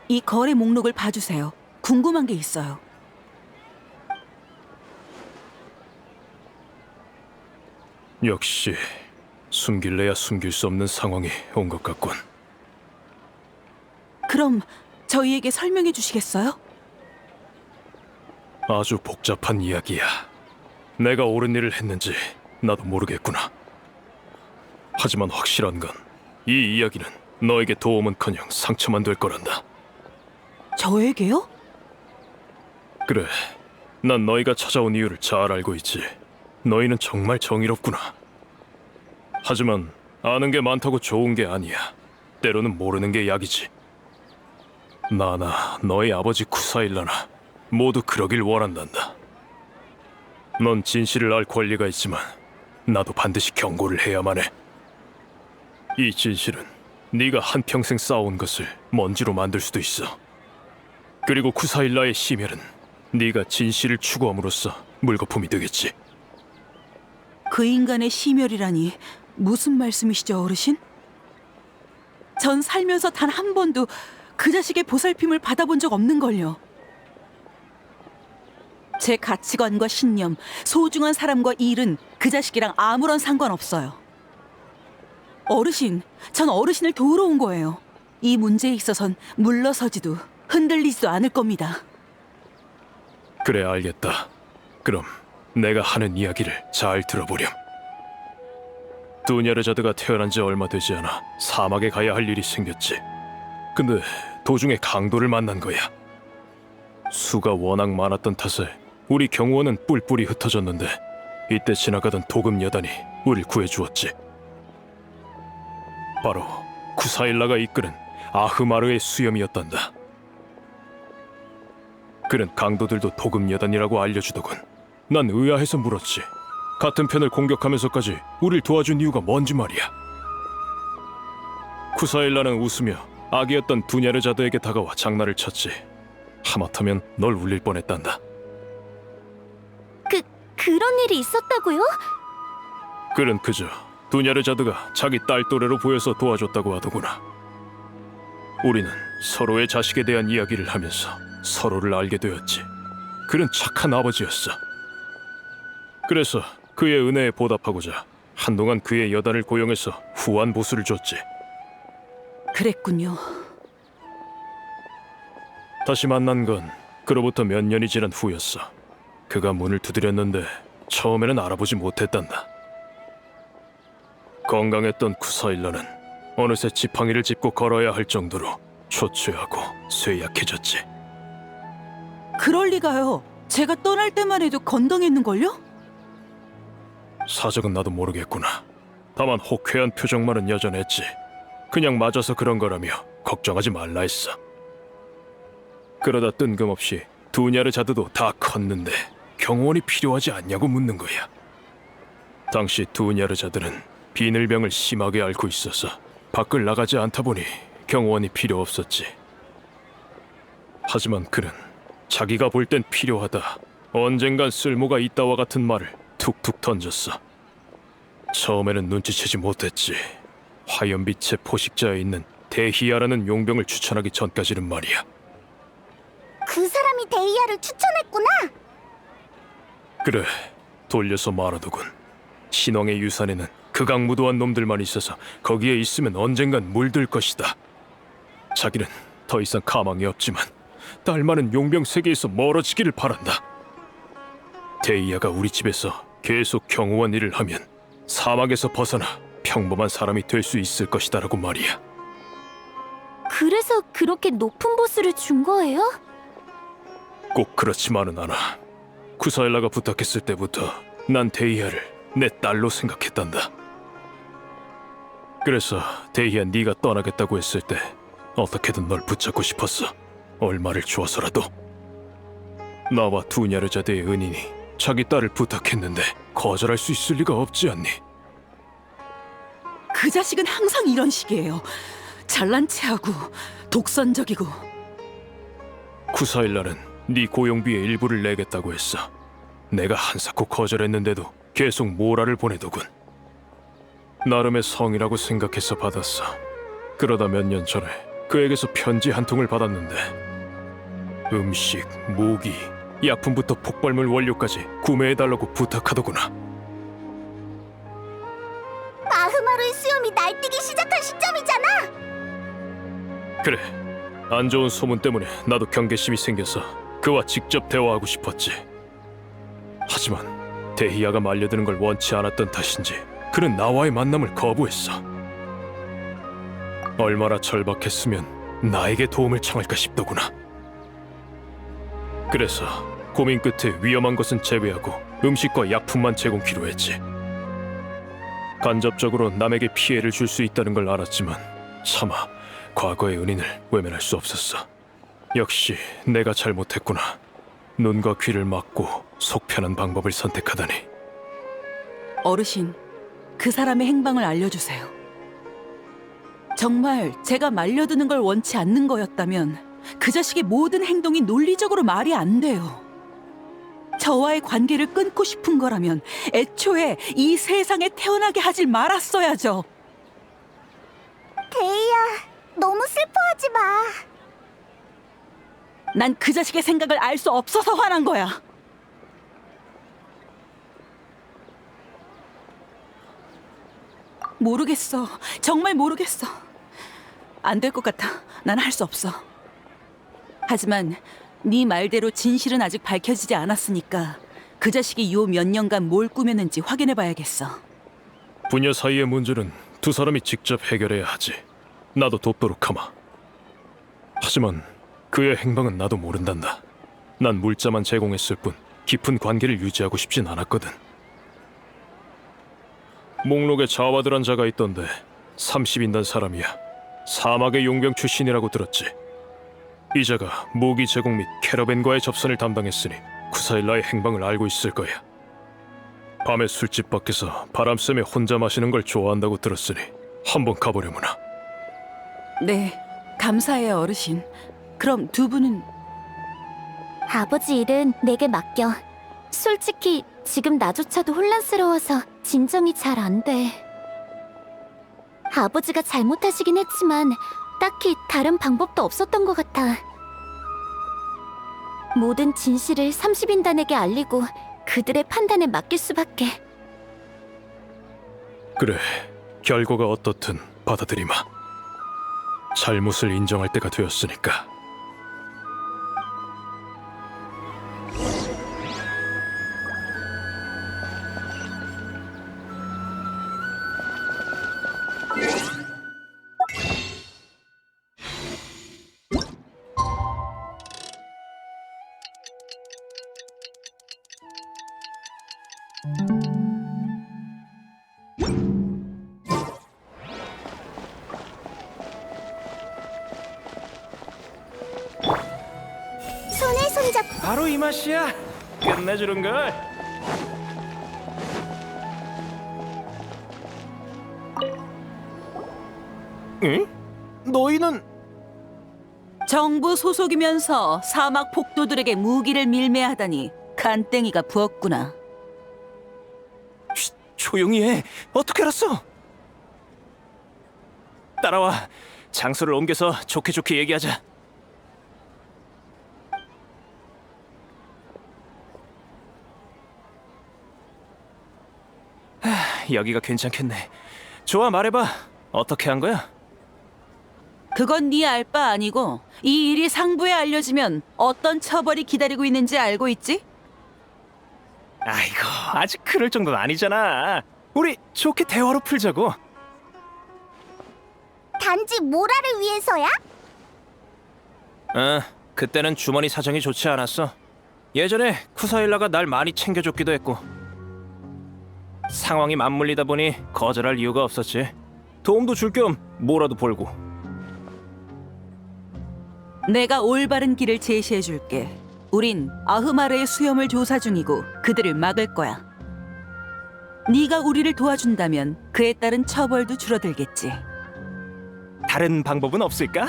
이 거래 목록을 봐주세요. 궁금한 게 있어요. 역시 숨길래야 숨길 수 없는 상황이 온 것 같군. 그럼 저희에게 설명해 주시겠어요? 아주 복잡한 이야기야. 내가 옳은 일을 했는지 나도 모르겠구나. 하지만 확실한 건 이 이야기는 너에게 도움은커녕 상처만 될 거란다. 저에게요? 그래, 난 너희가 찾아온 이유를 잘 알고 있지. 너희는 정말 정의롭구나. 하지만 아는 게 많다고 좋은 게 아니야. 때로는 모르는 게 약이지. 나나 너희 아버지 쿠사일라나 모두 그러길 원한단다. 넌 진실을 알 권리가 있지만 나도 반드시 경고를 해야만 해. 이 진실은 네가 한평생 쌓아온 것을 먼지로 만들 수도 있어. 그리고 쿠사일라의 시멸은 네가 진실을 추구함으로써 물거품이 되겠지. 그 인간의 시멸이라니 무슨 말씀이시죠, 어르신? 전 살면서 단 한 번도 그 자식의 보살핌을 받아본 적 없는걸요. 제 가치관과 신념, 소중한 사람과 일은 그 자식이랑 아무런 상관없어요. 어르신, 전 어르신을 도우러 온 거예요. 이 문제에 있어선 물러서지도 흔들리지도 않을 겁니다. 그래, 알겠다. 그럼 내가 하는 이야기를 잘 들어보렴. 두냐르자드가 태어난 지 얼마 되지 않아 사막에 가야 할 일이 생겼지. 근데 도중에 강도를 만난 거야. 수가 워낙 많았던 탓에 우리 경호원은 뿔뿔이 흩어졌는데 이때 지나가던 도금 여단이 우릴 구해주었지. 바로 쿠사일라가 이끄는 아흐마르의 수염이었단다. 그는 강도들도 도금 여단이라고 알려주더군. 난 의아해서 물었지. 같은 편을 공격하면서까지 우릴 도와준 이유가 뭔지 말이야. 쿠사일라는 웃으며 아기였던 두냐르자드에게 다가와 장난을 쳤지. 하마터면 널 울릴 뻔했단다. 그런 일이 있었다고요? 그는 그저 두냐르자드가 자기 딸 또래로 보여서 도와줬다고 하더구나. 우리는 서로의 자식에 대한 이야기를 하면서 서로를 알게 되었지. 그는 착한 아버지였어. 그래서 그의 은혜에 보답하고자 한동안 그의 여단을 고용해서 후한 보수를 줬지. 그랬군요. 다시 만난 건 그로부터 몇 년이 지난 후였어. 그가 문을 두드렸는데 처음에는 알아보지 못했단다. 건강했던 쿠사일라는 어느새 지팡이를 짚고 걸어야 할 정도로 초췌하고 쇠약해졌지. 그럴 리가요. 제가 떠날 때만 해도 건강했는걸요? 사정은 나도 모르겠구나. 다만 호쾌한 표정만은 여전했지. 그냥 맞아서 그런 거라며 걱정하지 말라 했어. 그러다 뜬금없이 두냐르자드도 다 컸는데 경호원이 필요하지 않냐고 묻는 거야. 당시 두냐르자드는 비늘병을 심하게 앓고 있어서 밖을 나가지 않다 보니 경호원이 필요 없었지. 하지만 그는 자기가 볼 땐 필요하다, 언젠간 쓸모가 있다와 같은 말을 툭툭 던졌어. 처음에는 눈치채지 못했지. 화염빛의 포식자에 있는 데히아라는 용병을 추천하기 전까지는 말이야. 그 사람이 데이아를 추천했구나. 그래, 돌려서 말하더군. 신왕의 유산에는 극악무도한 놈들만 있어서 거기에 있으면 언젠간 물들 것이다. 자기는 더 이상 가망이 없지만 딸 많은 용병 세계에서 멀어지기를 바란다. 데이아가 우리 집에서 계속 경호원 일을 하면 사막에서 벗어나 평범한 사람이 될 수 있을 것이다라고 말이야. 그래서 그렇게 높은 보수를 준 거예요? 꼭 그렇지만은 않아. 쿠사일라가 부탁했을 때부터 난 데이아를 내 딸로 생각했단다. 그래서 데이아 네가 떠나겠다고 했을 때 어떻게든 널 붙잡고 싶었어. 얼마를 주어서라도. 나와 두냐르자드의 은인이 자기 딸을 부탁했는데 거절할 수 있을 리가 없지 않니? 그 자식은 항상 이런 식이에요. 잘난 체하고 독선적이고. 쿠사일라는 네 고용비의 일부를 내겠다고 했어. 내가 한사코 거절했는데도 계속 모라를 보내더군. 나름의 성이라고 생각해서 받았어. 그러다 몇 년 전에 그에게서 편지 한 통을 받았는데 음식, 무기, 약품부터 폭발물 원료까지 구매해달라고 부탁하더구나. 아흐마루의 수염이 날뛰기 시작한 시점이잖아. 그래, 안 좋은 소문 때문에 나도 경계심이 생겨서 그와 직접 대화하고 싶었지. 하지만 데히아가 말려드는 걸 원치 않았던 탓인지 그는 나와의 만남을 거부했어. 얼마나 절박했으면 나에게 도움을 청할까 싶더구나. 그래서 고민 끝에 위험한 것은 제외하고 음식과 약품만 제공키로 했지. 간접적으로 남에게 피해를 줄 수 있다는 걸 알았지만 차마 과거의 은인을 외면할 수 없었어. 역시 내가 잘못했구나. 눈과 귀를 막고 속 편한 방법을 선택하다니. 어르신, 그 사람의 행방을 알려주세요. 정말 제가 말려드는 걸 원치 않는 거였다면 그 자식의 모든 행동이 논리적으로 말이 안 돼요. 저와의 관계를 끊고 싶은 거라면 애초에 이 세상에 태어나게 하질 말았어야죠. 데이아, 너무 슬퍼하지 마. 난 그 자식의 생각을 알 수 없어서 화난 거야. 모르겠어. 정말 모르겠어. 안 될 것 같아. 난 할 수 없어. 하지만 네 말대로 진실은 아직 밝혀지지 않았으니까 그 자식이 요 몇 년간 뭘 꾸몄는지 확인해봐야겠어. 부녀 사이의 문제는 두 사람이 직접 해결해야 하지. 나도 돕도록 하마. 하지만 그의 행방은 나도 모른단다. 난 물자만 제공했을 뿐 깊은 관계를 유지하고 싶진 않았거든. 목록에 자와드란 자가 있던데 30인단 사람이야. 사막의 용병 출신이라고 들었지. 이 자가 무기 제공 및 캐러밴과의 접선을 담당했으니 쿠사일라의 행방을 알고 있을 거야. 밤에 술집 밖에서 바람쐬며 혼자 마시는 걸 좋아한다고 들었으니 한번 가보려무나. 네, 감사해요, 어르신. 그럼 두 분은 아버지 일은 내게 맡겨. 솔직히 지금 나조차도 혼란스러워서 진정이 잘 안 돼. 아버지가 잘못하시긴 했지만 딱히 다른 방법도 없었던 것 같아. 모든 진실을 30인단에게 알리고 그들의 판단에 맡길 수밖에. 그래, 결과가 어떻든 받아들이마. 잘못을 인정할 때가 되었으니까. 손에 손잡고 바로 이 맛이야. 끝내주는 걸. 응? 너희는 정부 소속이면서 사막 폭도들에게 무기를 밀매하다니 간땡이가 부었구나. 조용히 해. 어떻게 알았어? 따라와. 장소를 옮겨서 좋게 좋게 얘기하자. 여기가 괜찮겠네. 좋아, 말해봐. 어떻게 한 거야? 그건 네 알 바 아니고 이 일이 상부에 알려지면 어떤 처벌이 기다리고 있는지 알고 있지? 아이고, 아직 그럴 정도는 아니잖아. 우리 좋게 대화로 풀자고. 단지 모라를 위해서야? 그때는 주머니 사정이 좋지 않았어. 예전에 쿠사일라가 날 많이 챙겨줬기도 했고. 상황이 맞물리다 보니 거절할 이유가 없었지. 도움도 줄 겸 뭐라도 벌고. 내가 올바른 길을 제시해 줄게. 우린 아흐마르의 수염을 조사 중이고 그들을 막을 거야. 네가 우리를 도와준다면 그에 따른 처벌도 줄어들겠지. 다른 방법은 없을까?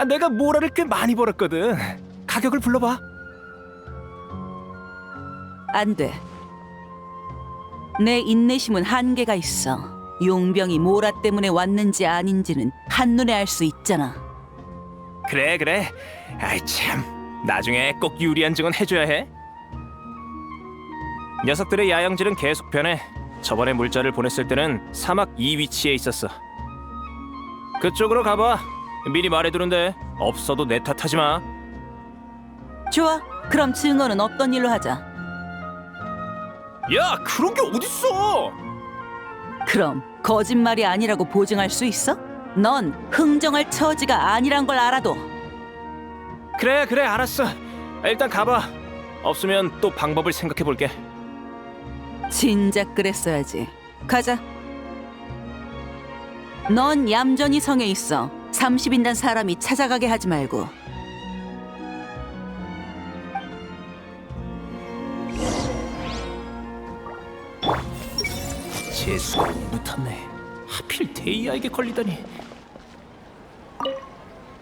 내가 모라를 꽤 많이 벌었거든. 가격을 불러봐. 안 돼. 내 인내심은 한계가 있어. 용병이 모라 때문에 왔는지 아닌지는 한눈에 알 수 있잖아. 그래. 아이 참. 나중에 꼭 유리한 증언 해줘야 해. 녀석들의 야영질은 계속 변해. 저번에 물자를 보냈을 때는 사막 이 위치에 있었어. 그쪽으로 가봐. 미리 말해두는데 없어도 내 탓하지 마. 좋아. 그럼 증언은 없던 일로 하자. 야, 그런 게 어딨어? 그럼 거짓말이 아니라고 보증할 수 있어? 넌 흥정할 처지가 아니란 걸 알아도. 그래, 알았어. 일단 가봐. 없으면 또 방법을 생각해볼게. 진작 그랬어야지. 가자. 넌 얌전히 성에 있어. 30인단 사람이 찾아가게 하지 말고. 재수가 못 붙네. 하필 데이아에게 걸리다니.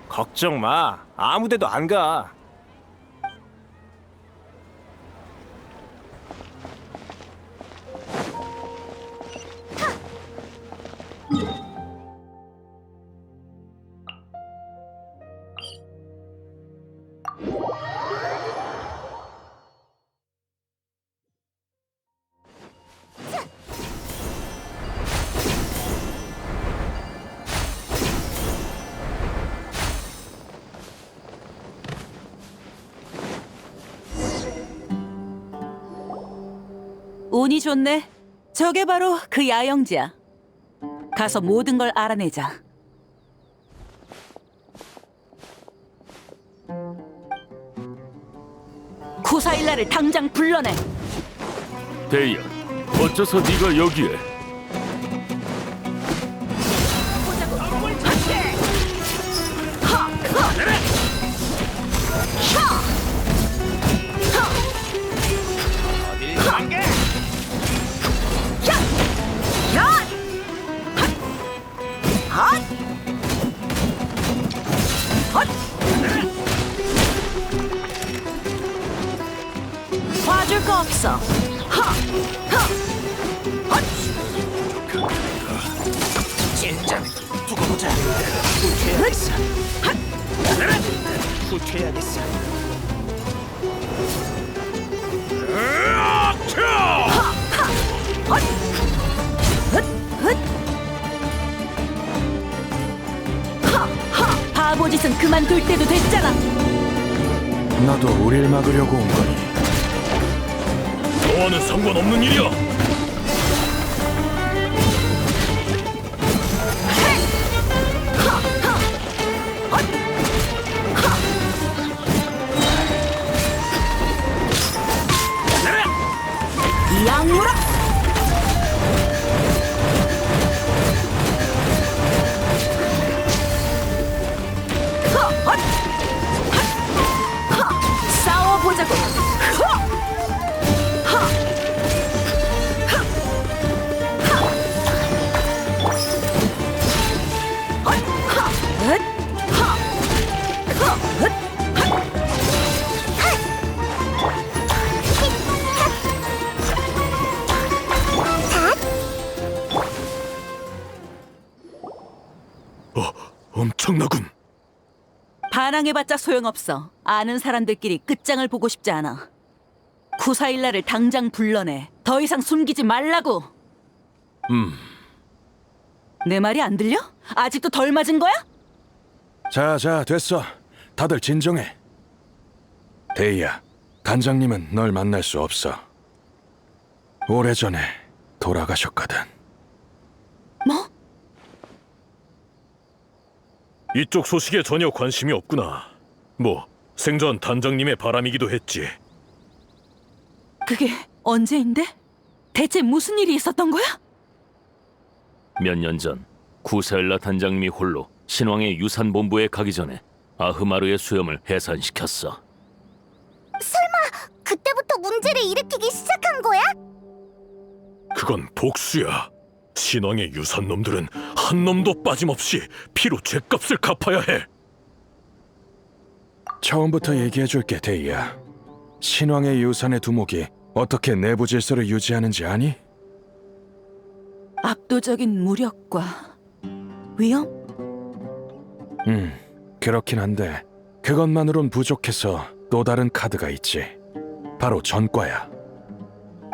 걱정 마. 아무데도 안 가. 운이 좋네. 저게 바로 그 야영지야. 가서 모든 걸 알아내자. 쿠사일라를 당장 불러내. 데이야, 어째서 네가 여기에? 봐줄 거 없어. 진짜 두고 보자. 후퇴해야겠어. 바보 짓은 그만둘 때도 됐잖아. 나도 우릴 막으려고 온 거니. 너와는 상관없는 일이야. 양무라. 싸워보자고. 엄청나군. 반항해봤자 소용없어. 아는 사람들끼리 끝장을 보고 싶지 않아. 쿠사일라를 당장 불러내. 더 이상 숨기지 말라고. 내 말이 안 들려? 아직도 덜 맞은 거야? 자, 됐어. 다들 진정해. 데이야, 단장님은 널 만날 수 없어. 오래전에 돌아가셨거든. 뭐? 이쪽 소식에 전혀 관심이 없구나. 뭐 생전 단장님의 바람이기도 했지. 그게 언제인데? 대체 무슨 일이 있었던 거야? 몇 년 전 쿠사일라 단장님이 홀로 신왕의 유산본부에 가기 전에 아흐마르의 수염을 해산시켰어. 그때부터 문제를 일으키기 시작한 거야? 그건 복수야. 신왕의 유산놈들은 한 놈도 빠짐없이 피로 죗값을 갚아야 해. 처음부터 얘기해줄게, 데이야. 신왕의 유산의 두목이 어떻게 내부 질서를 유지하는지 아니? 압도적인 무력과 위험? 그렇긴 한데 그것만으론 부족해서 또 다른 카드가 있지. 바로 전과야.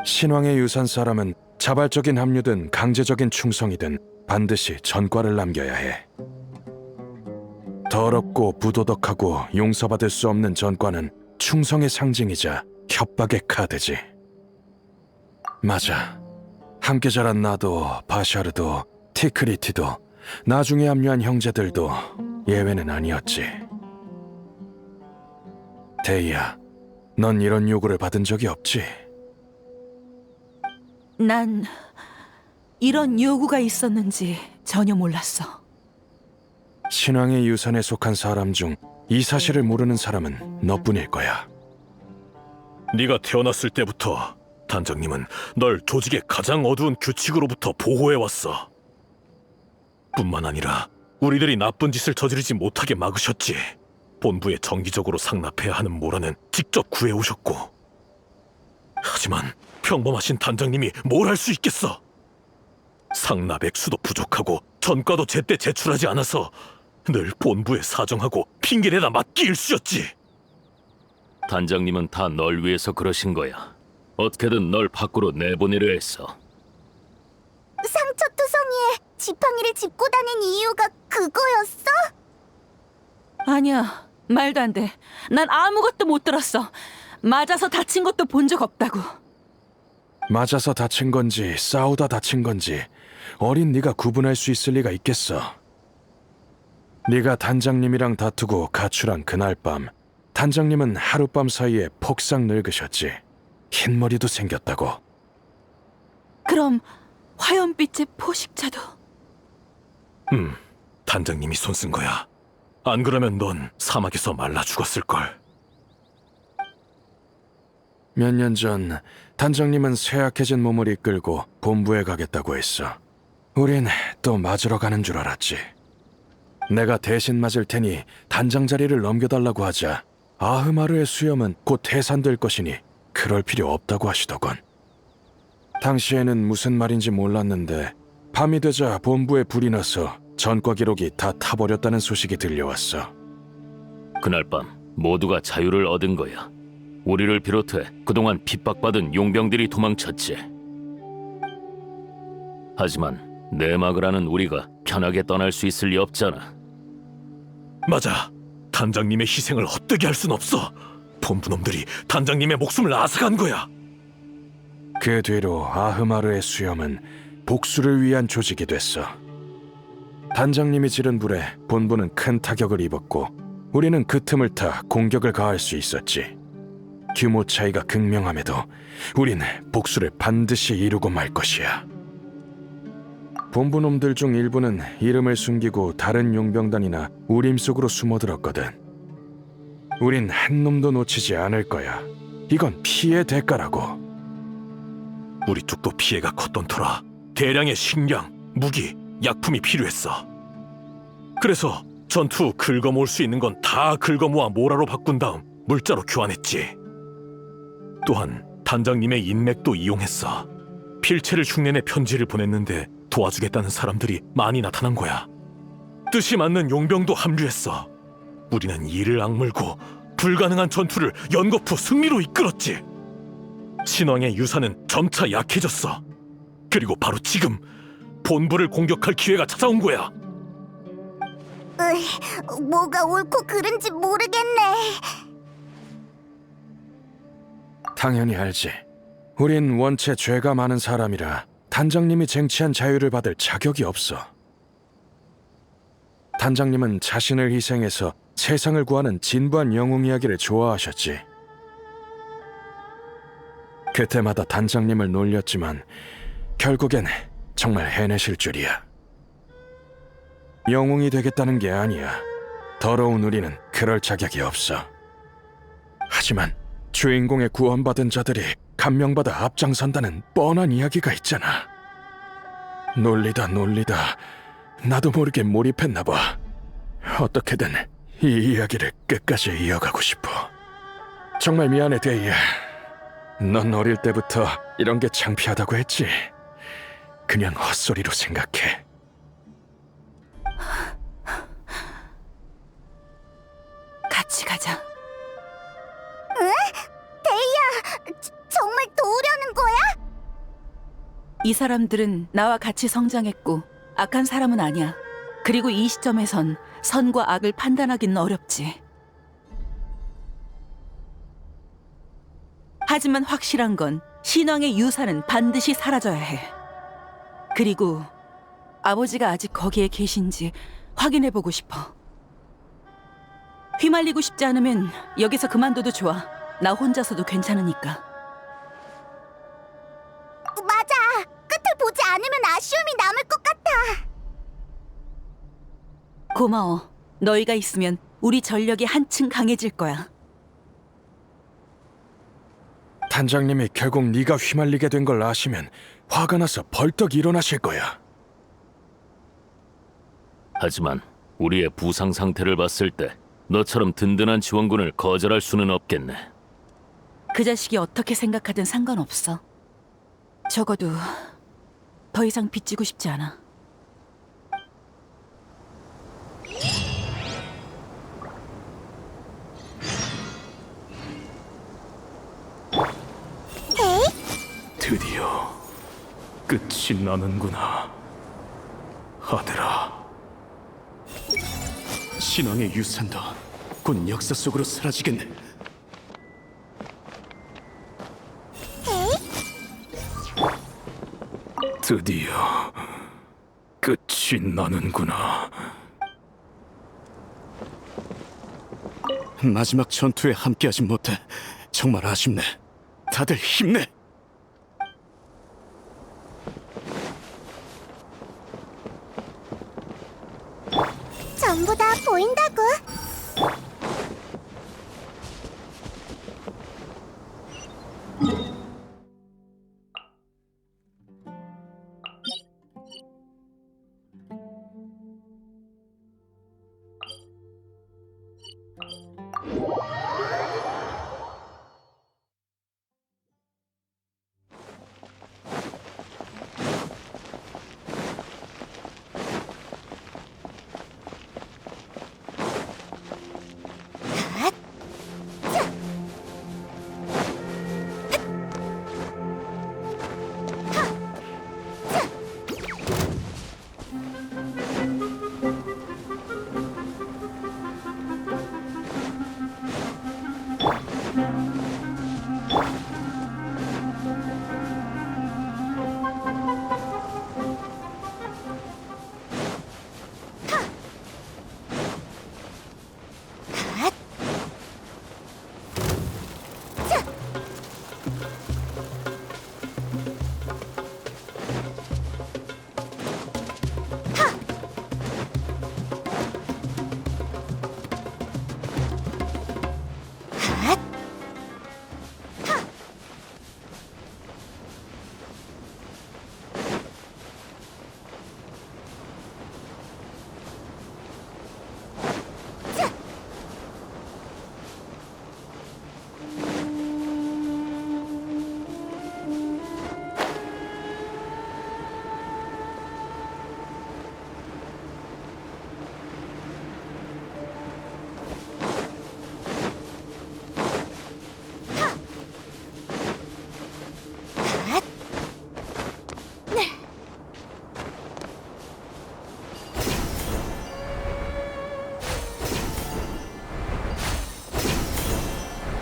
신왕의 유산 사람은 자발적인 합류든 강제적인 충성이든 반드시 전과를 남겨야 해. 더럽고 부도덕하고 용서받을 수 없는 전과는 충성의 상징이자 협박의 카드지. 맞아. 함께 자란 나도, 바샤르도, 티크리티도, 나중에 합류한 형제들도 예외는 아니었지. 데이야, 넌 이런 요구를 받은 적이 없지? 난 이런 요구가 있었는지 전혀 몰랐어. 신왕의 유산에 속한 사람 중 이 사실을 모르는 사람은 너뿐일 거야. 네가 태어났을 때부터 단장님은 널 조직의 가장 어두운 규칙으로부터 보호해왔어. 뿐만 아니라 우리들이 나쁜 짓을 저지르지 못하게 막으셨지. 본부에 정기적으로 상납해야 하는 모라는 직접 구해오셨고. 하지만 평범하신 단장님이 뭘 할 수 있겠어? 상납 액수도 부족하고 전과도 제때 제출하지 않아서 늘 본부에 사정하고 핑계대다 맞기 일쑤였지. 단장님은 다 널 위해서 그러신 거야. 어떻게든 널 밖으로 내보내려 했어. 상처투성이에 지팡이를 짚고 다닌 이유가 그거였어? 아니야, 말도 안 돼. 난 아무것도 못 들었어. 맞아서 다친 것도 본 적 없다고. 맞아서 다친 건지 싸우다 다친 건지 어린 네가 구분할 수 있을 리가 있겠어. 네가 단장님이랑 다투고 가출한 그날 밤 단장님은 하룻밤 사이에 폭삭 늙으셨지. 흰머리도 생겼다고. 그럼 화염빛의 포식자도 단장님이 손 쓴 거야. 안 그러면 넌 사막에서 말라 죽었을걸. 몇 년 전 단장님은 쇠약해진 몸을 이끌고 본부에 가겠다고 했어. 우린 또 맞으러 가는 줄 알았지. 내가 대신 맞을 테니 단장 자리를 넘겨달라고 하자 아흐마르의 수염은 곧 해산될 것이니 그럴 필요 없다고 하시더군. 당시에는 무슨 말인지 몰랐는데 밤이 되자 본부에 불이 나서 전과 기록이 다 타버렸다는 소식이 들려왔어. 그날 밤 모두가 자유를 얻은 거야. 우리를 비롯해 그동안 핍박받은 용병들이 도망쳤지. 하지만 내막을 우리가 편하게 떠날 수 있을 리 없잖아. 맞아. 단장님의 희생을 헛되게 할 순 없어. 본부놈들이 단장님의 목숨을 앗아간 거야. 그 뒤로 아흐마르의 수염은 복수를 위한 조직이 됐어. 단장님이 지른 불에 본부는 큰 타격을 입었고 우리는 그 틈을 타 공격을 가할 수 있었지. 규모 차이가 극명함에도 우린 복수를 반드시 이루고 말 것이야. 본부놈들 중 일부는 이름을 숨기고 다른 용병단이나 우림 속으로 숨어들었거든. 우린 한 놈도 놓치지 않을 거야. 이건 피해 대가라고. 우리 쪽도 피해가 컸던 터라 대량의 식량, 무기, 약품이 필요했어. 그래서 전투 후 긁어모을 수 있는 건 다 긁어모아 모라로 바꾼 다음 물자로 교환했지. 또한 단장님의 인맥도 이용했어. 필체를 흉내내 편지를 보냈는데 도와주겠다는 사람들이 많이 나타난 거야. 뜻이 맞는 용병도 합류했어. 우리는 이를 악물고 불가능한 전투를 연거푸 승리로 이끌었지. 신왕의 유산은 점차 약해졌어. 그리고 바로 지금 본부를 공격할 기회가 찾아온 거야. 뭐가 옳고 그른지 모르겠네. 당연히 알지. 우린 원체 죄가 많은 사람이라 단장님이 쟁취한 자유를 받을 자격이 없어. 단장님은 자신을 희생해서 세상을 구하는 진부한 영웅 이야기를 좋아하셨지. 그때마다 단장님을 놀렸지만 결국엔 정말 해내실 줄이야. 영웅이 되겠다는 게 아니야. 더러운 우리는 그럴 자격이 없어. 하지만 주인공의 구원받은 자들이 감명받아 앞장선다는 뻔한 이야기가 있잖아. 놀리다 나도 모르게 몰입했나 봐. 어떻게든 이 이야기를 끝까지 이어가고 싶어. 정말 미안해, 데이야. 넌 어릴 때부터 이런 게 창피하다고 했지. 그냥 헛소리로 생각해. 같이 가자. 데이야, 정말 도우려는 거야? 이 사람들은 나와 같이 성장했고 악한 사람은 아니야. 그리고 이 시점에선 선과 악을 판단하기는 어렵지. 하지만 확실한 건 신왕의 유산은 반드시 사라져야 해. 그리고 아버지가 아직 거기에 계신지 확인해보고 싶어. 휘말리고 싶지 않으면 여기서 그만둬도 좋아. 나 혼자서도 괜찮으니까. 맞아. 끝을 보지 않으면 아쉬움이 남을 것 같아. 고마워. 너희가 있으면 우리 전력이 한층 강해질 거야. 단장님이 결국 네가 휘말리게 된 걸 아시면 화가 나서 벌떡 일어나실 거야. 하지만 우리의 부상 상태를 봤을 때 너처럼 든든한 지원군을 거절할 수는 없겠네. 그 자식이 어떻게 생각하든 상관없어. 적어도 더 이상 빚지고 싶지 않아. 드디어 끝이 나는구나, 아들아. 신왕의 유산도 곧 역사 속으로 사라지겠네. 드디어 끝이 나는구나. 마지막 전투에 함께하지 못해 정말 아쉽네. 다들 힘내. 전부 다 보인다고.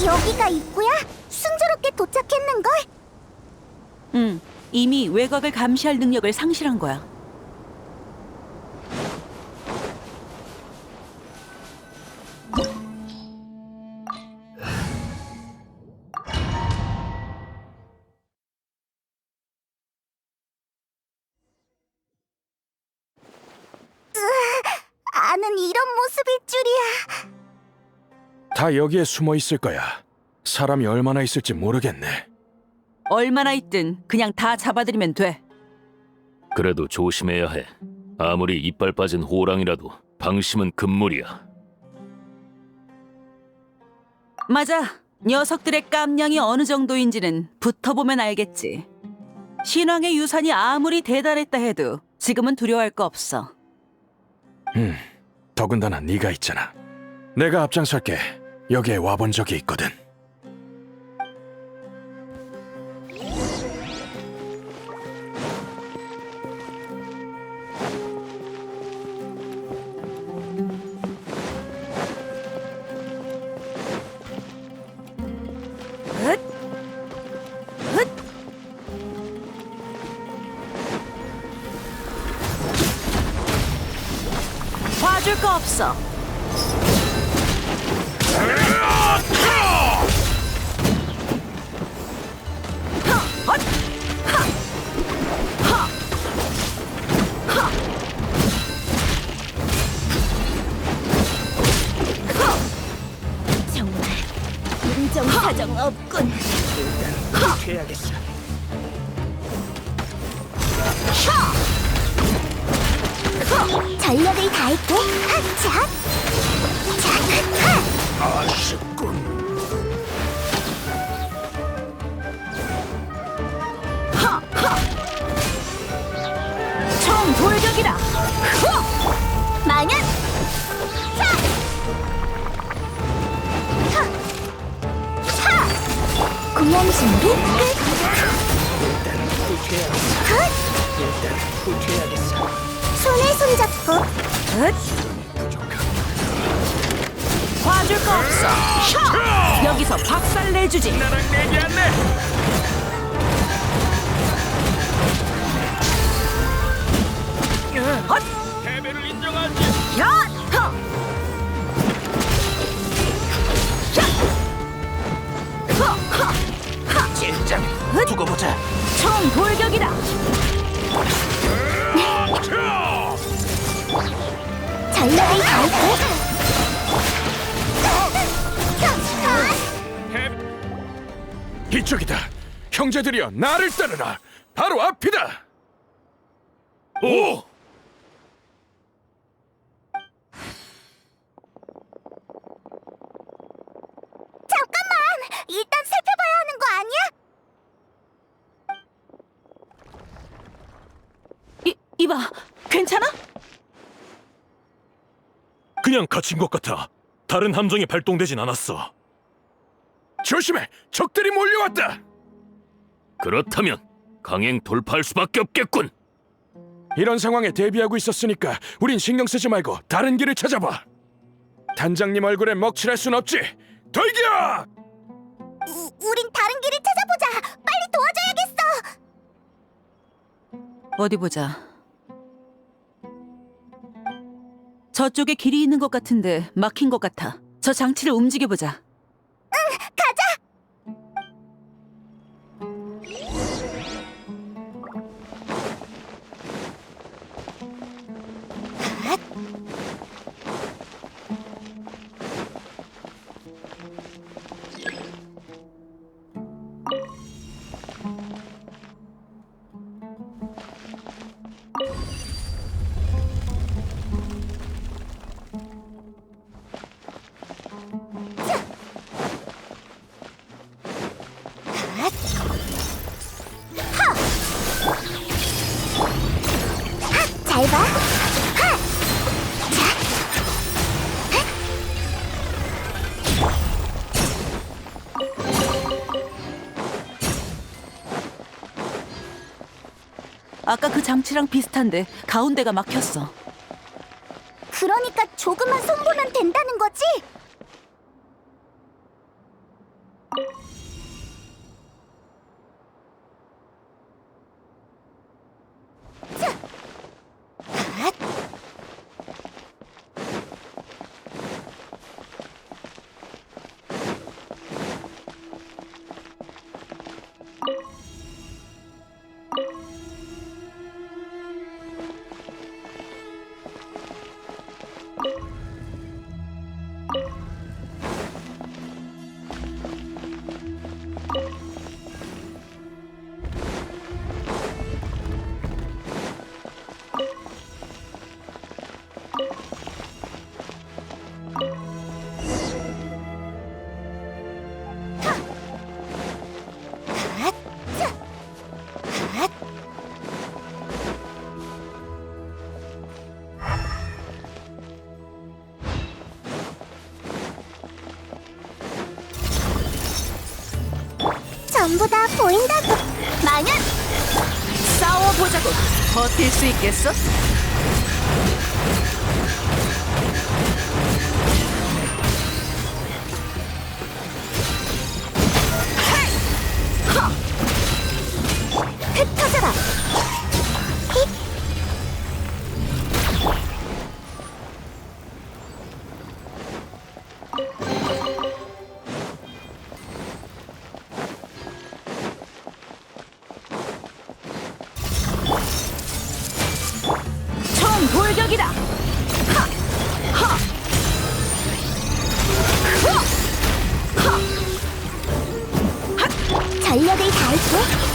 여기가 입구야? 순조롭게 도착했는걸? 이미 외곽을 감시할 능력을 상실한 거야. 아는 이런 모습일 줄이야. 다 여기에 숨어 있을 거야. 사람이 얼마나 있을지 모르겠네. 얼마나 있든 그냥 다 잡아들이면 돼. 그래도 조심해야 해. 아무리 이빨 빠진 호랑이라도 방심은 금물이야. 맞아. 녀석들의 깜냥이 어느 정도인지는 붙어보면 알겠지. 신왕의 유산이 아무리 대단했다 해도 지금은 두려워할 거 없어. 더군다나 네가 있잖아. 내가 앞장설게. 여기에 와본 적이 있거든. 봐줄 거 없어. 정말 인정사정 없군. 전력을 다할게. 하차. 총 돌격이다. 망연. 공연 준비 끝. 손에 손잡고. 봐줄 거 없어. 여기서 박살 내주지. 패배를 인정하지. 돌격이다. 전력을 다할게. 이쪽이다. 형제들이여 나를 따르라. 바로 앞이다. 오! 잠깐만! 일단 살펴봐야 하는 거 아니야? 이봐, 괜찮아? 그냥 갇힌 것 같아. 다른 함정이 발동되진 않았어. 조심해. 적들이 몰려왔다. 그렇다면 강행 돌파할 수밖에 없겠군. 이런 상황에 대비하고 있었으니까 우린 신경 쓰지 말고 다른 길을 찾아봐. 단장님 얼굴에 먹칠할 순 없지. 돌격! 우린 다른 길을 찾아보자. 빨리 도와줘야겠어. 어디 보자. 저쪽에 길이 있는 것 같은데 막힌 것 같아. 저 장치를 움직여보자. 잘 봐. 아까 그 장치랑 비슷한데 가운데가 막혔어. 그러니까 조금만 손보면 된다는 거지? 전부 다 보인다고. 마냥 싸워보자고. 버틸 수 있겠어? 흩어져라. 총 돌격이다. 전력을 다할게.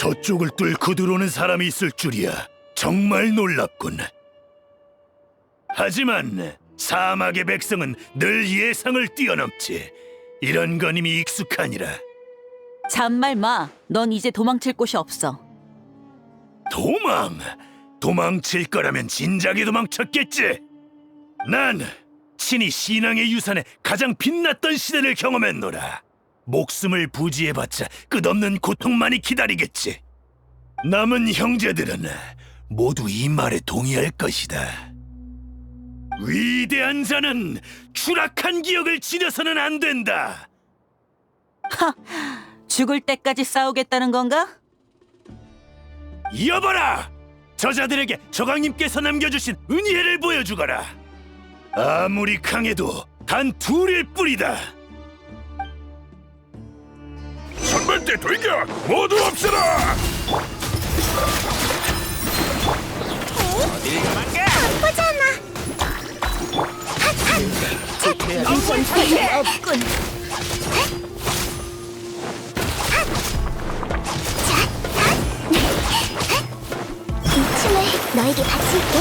저쪽을 뚫고 들어오는 사람이 있을 줄이야. 정말 놀랍군. 하지만 사막의 백성은 늘 예상을 뛰어넘지. 이런 건 이미 익숙하니라. 잔말 마. 넌 이제 도망칠 곳이 없어. 도망칠 거라면 진작에 도망쳤겠지. 난 친히 신앙의 유산에 가장 빛났던 시대를 경험했노라. 목숨을 부지해봤자 끝없는 고통만이 기다리겠지. 남은 형제들은 모두 이 말에 동의할 것이다. 위대한 자는 추락한 기억을 지녀서는 안 된다. 죽을 때까지 싸우겠다는 건가? 여봐라! 저자들에게 저강님께서 남겨주신 은혜를 보여주거라. 아무리 강해도 단 둘일 뿐이다. 선발대 돌격! 모두 없애라! 인생 소용 없군. 이 춤을 너에게 바칠게.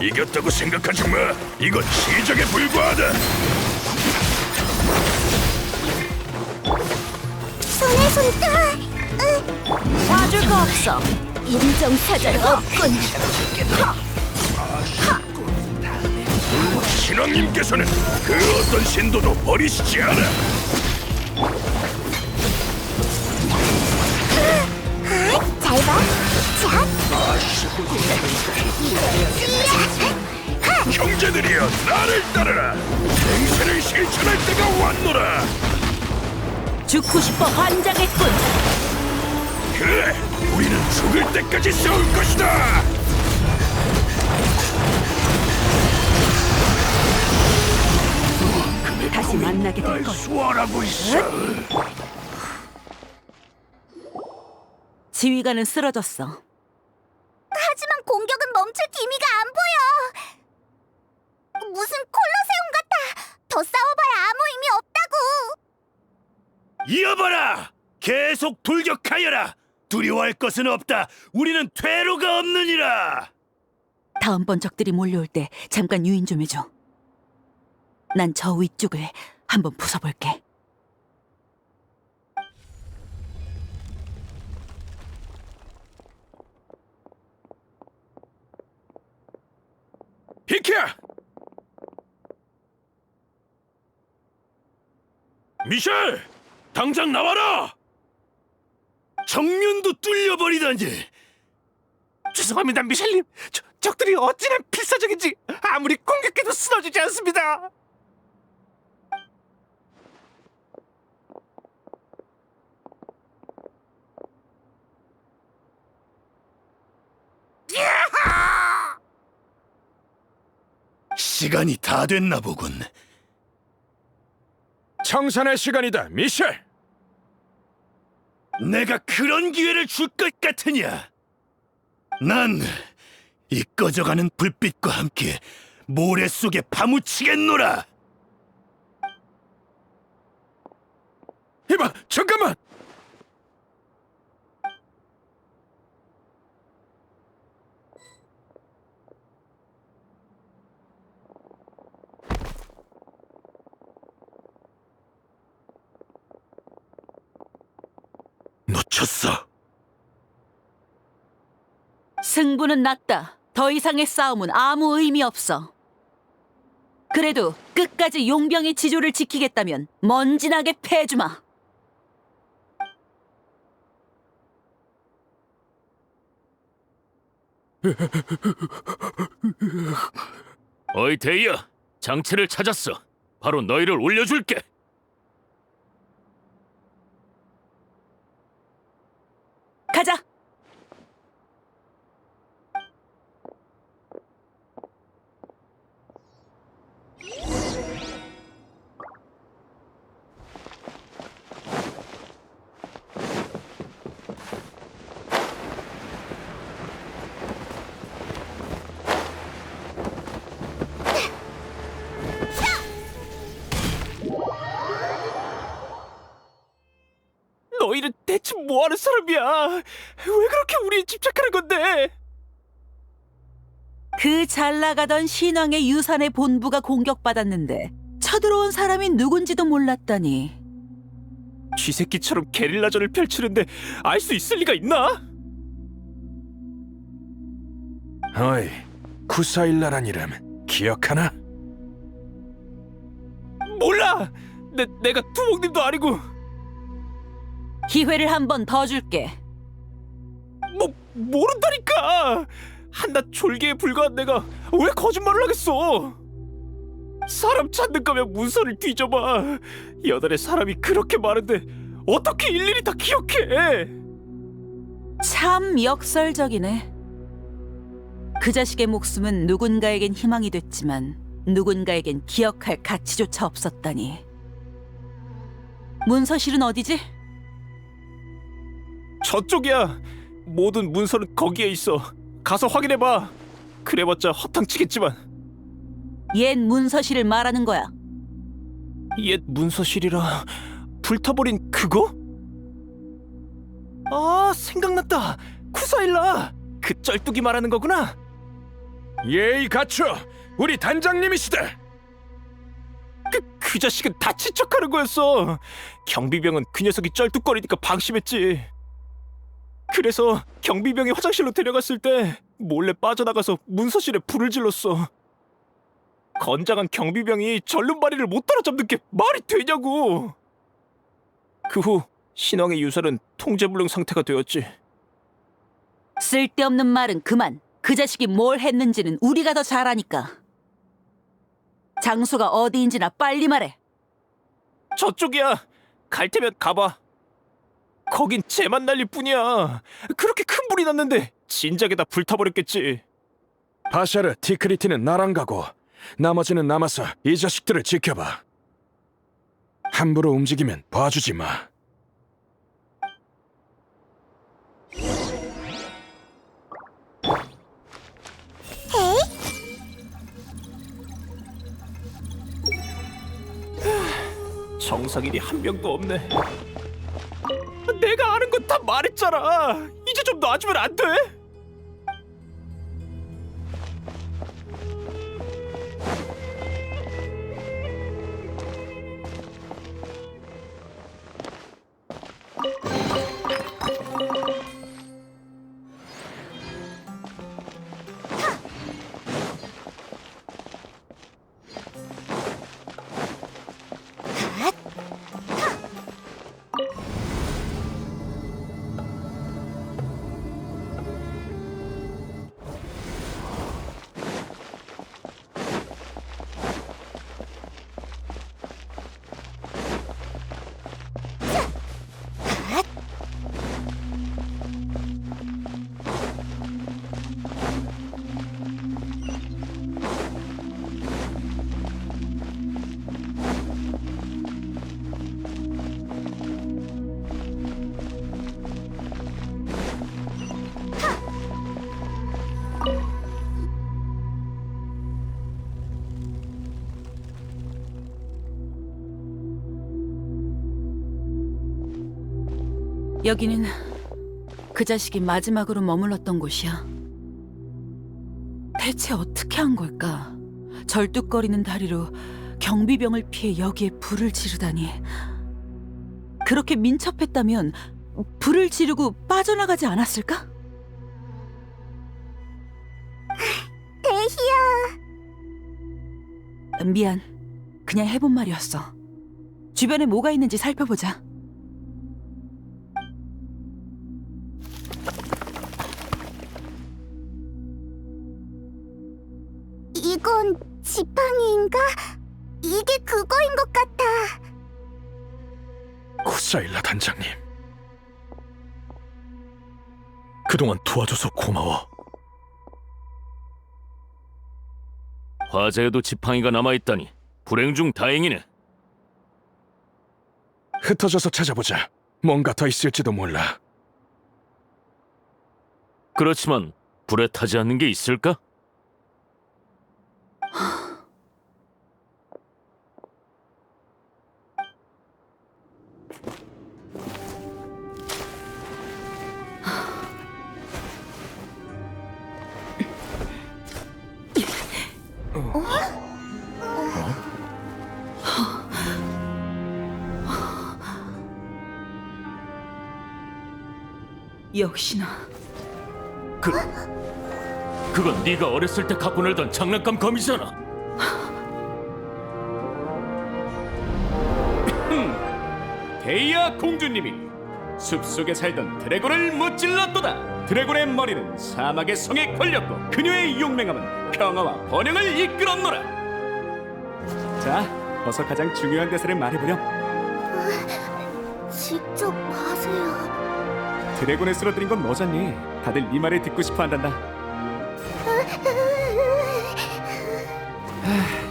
이겼다고 생각하지 마. 이건 시작에 불과하다. 손에 손 타. 봐줄 거 없어. 인정사정 없군. 신왕님께서는 그 어떤 신도도 버리시지 않아. 잘 봐. 형제들이여, 나를 따르라. 행세를 실천할 때가 왔노라. 죽고 싶어 환장했군. 그래, 우리는 죽을 때까지 싸울 것이다. 다시 만나게 될 거야. 수월하고 있어. 지휘관은 쓰러졌어. 하지만 공격은 멈출 기미가 안 보여. 무슨 콜로세움 같아. 더 싸워봐야 아무 의미 없다고. 이어봐라! 계속 돌격하여라! 두려워할 것은 없다. 우리는 퇴로가 없느니라. 다음번 적들이 몰려올 때 잠깐 유인 좀 해줘. 난 저 위쪽을 한번 부숴볼게. 비켜! 미셸! 당장 나와라! 정면도 뚫려버리다니. 죄송합니다, 미셸님. 적들이 어찌나 필사적인지 아무리 공격해도 쓰러지지 않습니다. 시간이 다 됐나 보군. 청산의 시간이다, 미셸. 내가 그런 기회를 줄 것 같으냐? 난 이 꺼져가는 불빛과 함께 모래 속에 파묻히겠노라. 이봐, 잠깐만. 놓쳤어. 승부는 났다. 더 이상의 싸움은 아무 의미 없어. 그래도 끝까지 용병의 지조를 지키겠다면 먼지나게 패주마. 어이 데이야, 장치를 찾았어. 바로 너희를 올려줄게. 가자. 너희는 진실은 대체 뭐하는 사람이야? 왜 그렇게 우리에 집착하는 건데? 그 잘 나가던 신왕의 유산의 본부가 공격받았는데 쳐들어온 사람이 누군지도 몰랐다니. 쥐새끼처럼 게릴라전을 펼치는데 알 수 있을 리가 있나? 어이, 쿠사일라란 이름 기억하나? 몰라! 내가 두목님도 아니고 기회를 한 번 더 줄게. 모른다니까! 한낱 졸개에 불과한 내가 왜 거짓말을 하겠어? 사람 찾는 거면 문서를 뒤져봐. 여단에 사람이 그렇게 많은데 어떻게 일일이 다 기억해? 참 역설적이네. 그 자식의 목숨은 누군가에겐 희망이 됐지만 누군가에겐 기억할 가치조차 없었다니. 문서실은 어디지? 저쪽이야. 모든 문서는 거기에 있어. 가서 확인해봐. 그래봤자 허탕치겠지만. 옛 문서실을 말하는 거야. 옛 문서실이라 불타버린 그거? 아, 생각났다. 쿠사일라. 그 쩔뚝이 말하는 거구나. 예의 갖춰! 우리 단장님이시다! 그 자식은 다친 척하는 거였어. 경비병은 그 녀석이 쩔뚝거리니까 방심했지. 그래서 경비병이 화장실로 데려갔을 때 몰래 빠져나가서 문서실에 불을 질렀어. 건장한 경비병이 절름발이를 못 따라잡는 게 말이 되냐고. 그 후 신왕의 유산은 통제불능 상태가 되었지. 쓸데없는 말은 그만. 그 자식이 뭘 했는지는 우리가 더 잘 아니까. 장소가 어디인지나 빨리 말해. 저쪽이야. 갈 테면 가봐. 거긴 쟤만 날릴 뿐이야. 그렇게 큰 불이 났는데 진작에 다 불타버렸겠지. 바샤르, 티크리티는 나랑 가고 나머지는 남아서 이 자식들을 지켜봐. 함부로 움직이면 봐주지 마. 정상인이 한 명도 없네. 내가 아는 건 다 말했잖아. 이제 좀 놔주면 안 돼? 여기는 그 자식이 마지막으로 머물렀던 곳이야. 대체 어떻게 한 걸까? 절뚝거리는 다리로 경비병을 피해 여기에 불을 지르다니. 그렇게 민첩했다면 불을 지르고 빠져나가지 않았을까? 대희야. 미안. 그냥 해본 말이었어. 주변에 뭐가 있는지 살펴보자. 이건 지팡이인가? 이게 그거인 것 같아. 쿠사일라 단장님. 그동안 도와줘서 고마워. 화자에도 지팡이가 남아있다니 불행 중 다행이네. 흩어져서 찾아보자. 뭔가 더 있을지도 몰라. 그렇지만 불에 타지 않는 게 있을까? 역시나 그건 네가 어렸을 때 갖고 놀던 장난감 검이잖아. 데이아 공주님이 숲속에 살던 드래곤을 무찔렀도다. 드래곤의 머리는 사막의 성에 걸렸고 그녀의 용맹함은 평화와 번영을 이끌었노라. 자, 어서 가장 중요한 대사를 말해보렴. 직접 하세요. 드래곤을 쓰러뜨린 건 너잖니. 다들 네 말을 듣고 싶어 한단다.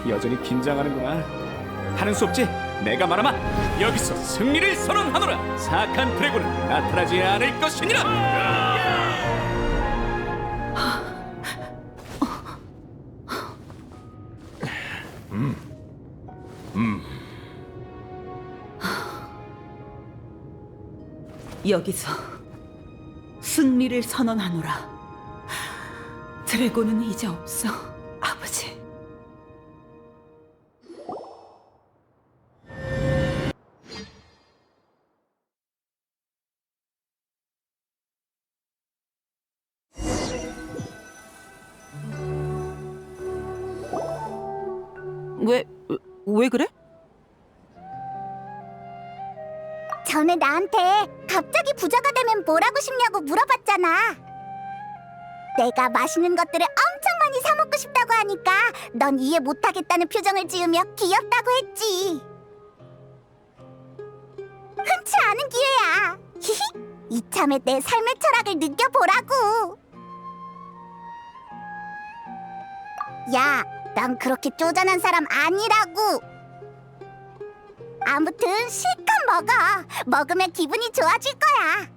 여전히 긴장하는구나. 하는 수 없지? 내가 말하마. 여기서 승리를 선언하노라. 사악한 드래곤은 나타나지 않을 것이니라. 여기서 승리를 선언하노라. 드래곤은 이제 없어, 아버지. 왜 그래? 전에 나한테 갑자기 부자가 되면 뭘 하고 싶냐고 물어봤잖아. 내가 맛있는 것들을 엄청 많이 사 먹고 싶다고 하니까 넌 이해 못하겠다는 표정을 지으며 귀엽다고 했지. 흔치 않은 기회야. 히히. 이참에 내 삶의 철학을 느껴보라고. 야, 난 그렇게 쪼잔한 사람 아니라고. 아무튼 실컷 먹어. 먹으면 기분이 좋아질 거야.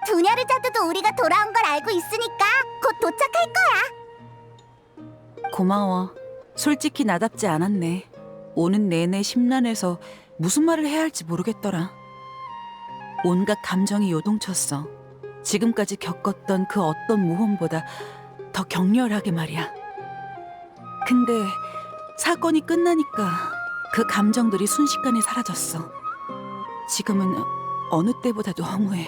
두냐르자드도 우리가 돌아온 걸 알고 있으니까 곧 도착할 거야. 고마워. 솔직히 나답지 않았네. 오는 내내 심란해서 무슨 말을 해야 할지 모르겠더라. 온갖 감정이 요동쳤어. 지금까지 겪었던 그 어떤 모험보다 더 격렬하게 말이야. 근데 사건이 끝나니까 그 감정들이 순식간에 사라졌어. 지금은 어느 때보다도 허무해.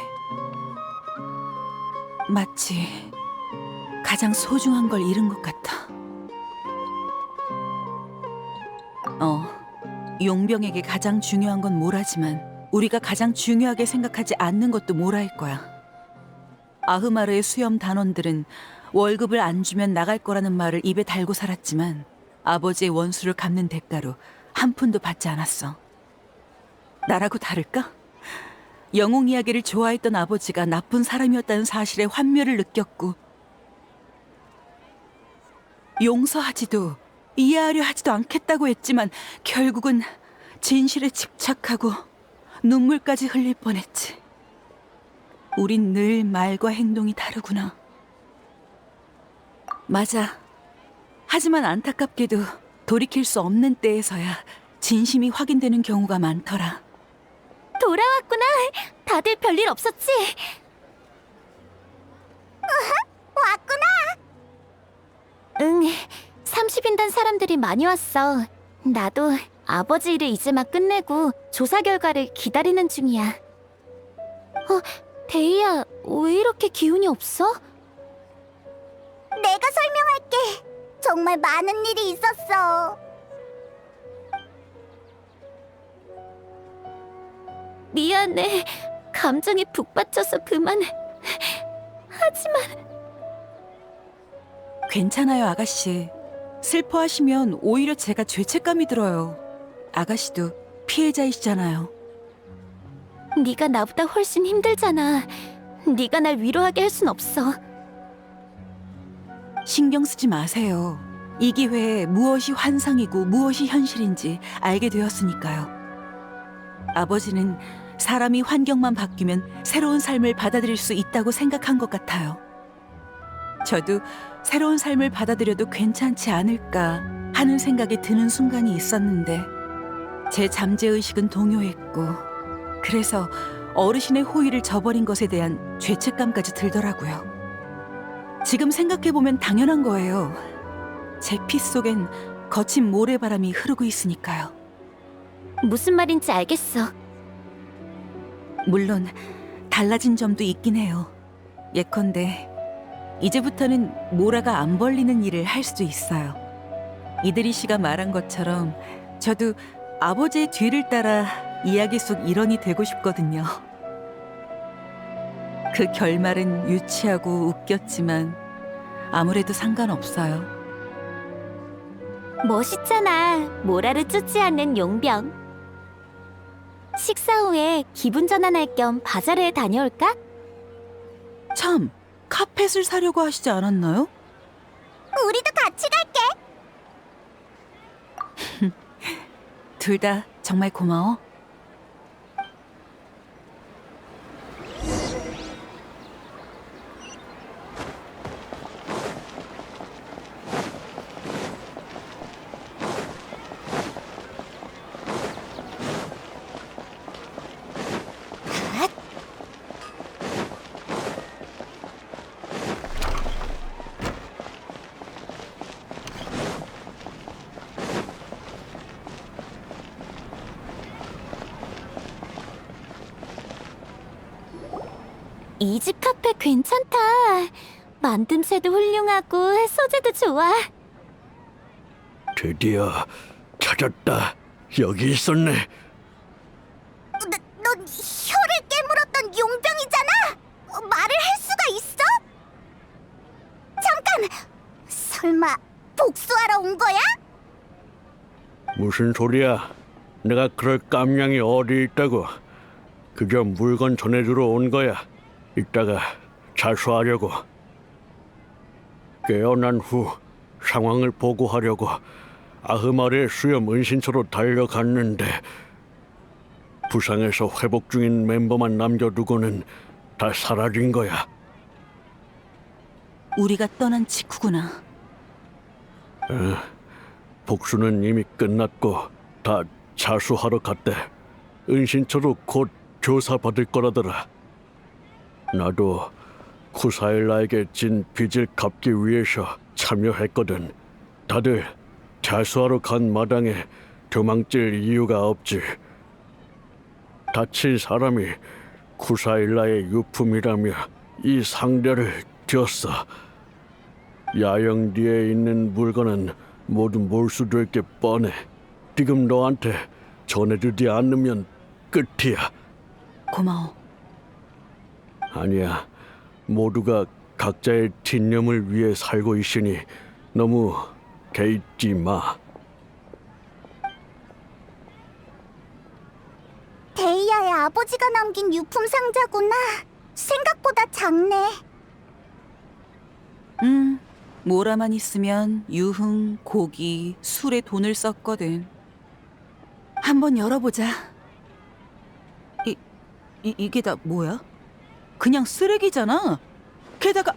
마치 가장 소중한 걸 잃은 것 같아. 용병에게 가장 중요한 건 모라지만 우리가 가장 중요하게 생각하지 않는 것도 모라일 거야. 아흐마르의 수염 단원들은 월급을 안 주면 나갈 거라는 말을 입에 달고 살았지만 아버지의 원수를 갚는 대가로 한 푼도 받지 않았어. 나라고 다를까? 영웅 이야기를 좋아했던 아버지가 나쁜 사람이었다는 사실에 환멸을 느꼈고 용서하지도 이해하려 하지도 않겠다고 했지만 결국은 진실에 집착하고 눈물까지 흘릴 뻔했지. 우린 늘 말과 행동이 다르구나. 맞아. 하지만 안타깝게도 돌이킬 수 없는 때에서야 진심이 확인되는 경우가 많더라. 돌아왔구나. 다들 별일 없었지? 왔구나. 응, 30인단 사람들이 많이 왔어. 나도 아버지 일을 이제 막 끝내고 조사 결과를 기다리는 중이야. 데이야, 왜 이렇게 기운이 없어? 내가 설명할게. 정말 많은 일이 있었어. 미안해. 감정에 북받쳐서 그만해. 하지만 괜찮아요, 아가씨. 슬퍼하시면 오히려 제가 죄책감이 들어요. 아가씨도 피해자이시잖아요. 네가 나보다 훨씬 힘들잖아. 네가 날 위로하게 할 순 없어. 신경 쓰지 마세요. 이 기회에 무엇이 환상이고 무엇이 현실인지 알게 되었으니까요. 아버지는 사람이 환경만 바뀌면 새로운 삶을 받아들일 수 있다고 생각한 것 같아요. 저도 새로운 삶을 받아들여도 괜찮지 않을까 하는 생각이 드는 순간이 있었는데 제 잠재의식은 동요했고 그래서 어르신의 호의를 저버린 것에 대한 죄책감까지 들더라고요. 지금 생각해보면 당연한 거예요. 제 피 속엔 거친 모래바람이 흐르고 있으니까요. 무슨 말인지 알겠어. 물론 달라진 점도 있긴 해요. 예컨대 이제부터는 모라가 안 벌리는 일을 할 수도 있어요. 이들이 씨가 말한 것처럼 저도 아버지의 뒤를 따라 이야기 속 일원이 되고 싶거든요. 그 결말은 유치하고 웃겼지만 아무래도 상관없어요. 멋있잖아. 모라를 쫓지 않는 용병. 식사 후에 기분 전환할 겸 바자르에 다녀올까? 참, 카펫을 사려고 하시지 않았나요? 우리도 같이 갈게. 둘 다 정말 고마워. 이 집 카페 괜찮다. 만듦새도 훌륭하고 소재도 좋아. 드디어 찾았다. 여기 있었네. 넌 혀를 깨물었던 용병이잖아. 말을 할 수가 있어? 잠깐. 설마 복수하러 온 거야? 무슨 소리야? 내가 그럴 깜냥이 어디 있다고. 그저 물건 전해주러 온 거야. 이따가 자수하려고. 깨어난 후 상황을 보고하려고 아흐마르의 수염 은신처로 달려갔는데 부상에서 회복 중인 멤버만 남겨두고는 다 사라진 거야. 우리가 떠난 직후구나. 복수는 이미 끝났고 다 자수하러 갔대. 은신처로 곧 조사받을 거라더라. 나도 쿠사일라에게 진 빚을 갚기 위해서 참여했거든. 다들 자수하러 간 마당에 도망칠 이유가 없지. 다친 사람이 쿠사일라의 유품이라며 이 상대를 줬어. 야영 뒤에 있는 물건은 모두 몰수될 게 뻔해. 지금 너한테 전해주지 않으면 끝이야. 고마워. 아니야. 모두가 각자의 신념을 위해 살고 있으니 너무 개의치 마. 데이아의 아버지가 남긴 유품 상자구나. 생각보다 작네. 모라만 있으면 유흥, 고기, 술에 돈을 썼거든. 한번 열어보자. 이게 다 뭐야? 그냥 쓰레기잖아. 게다가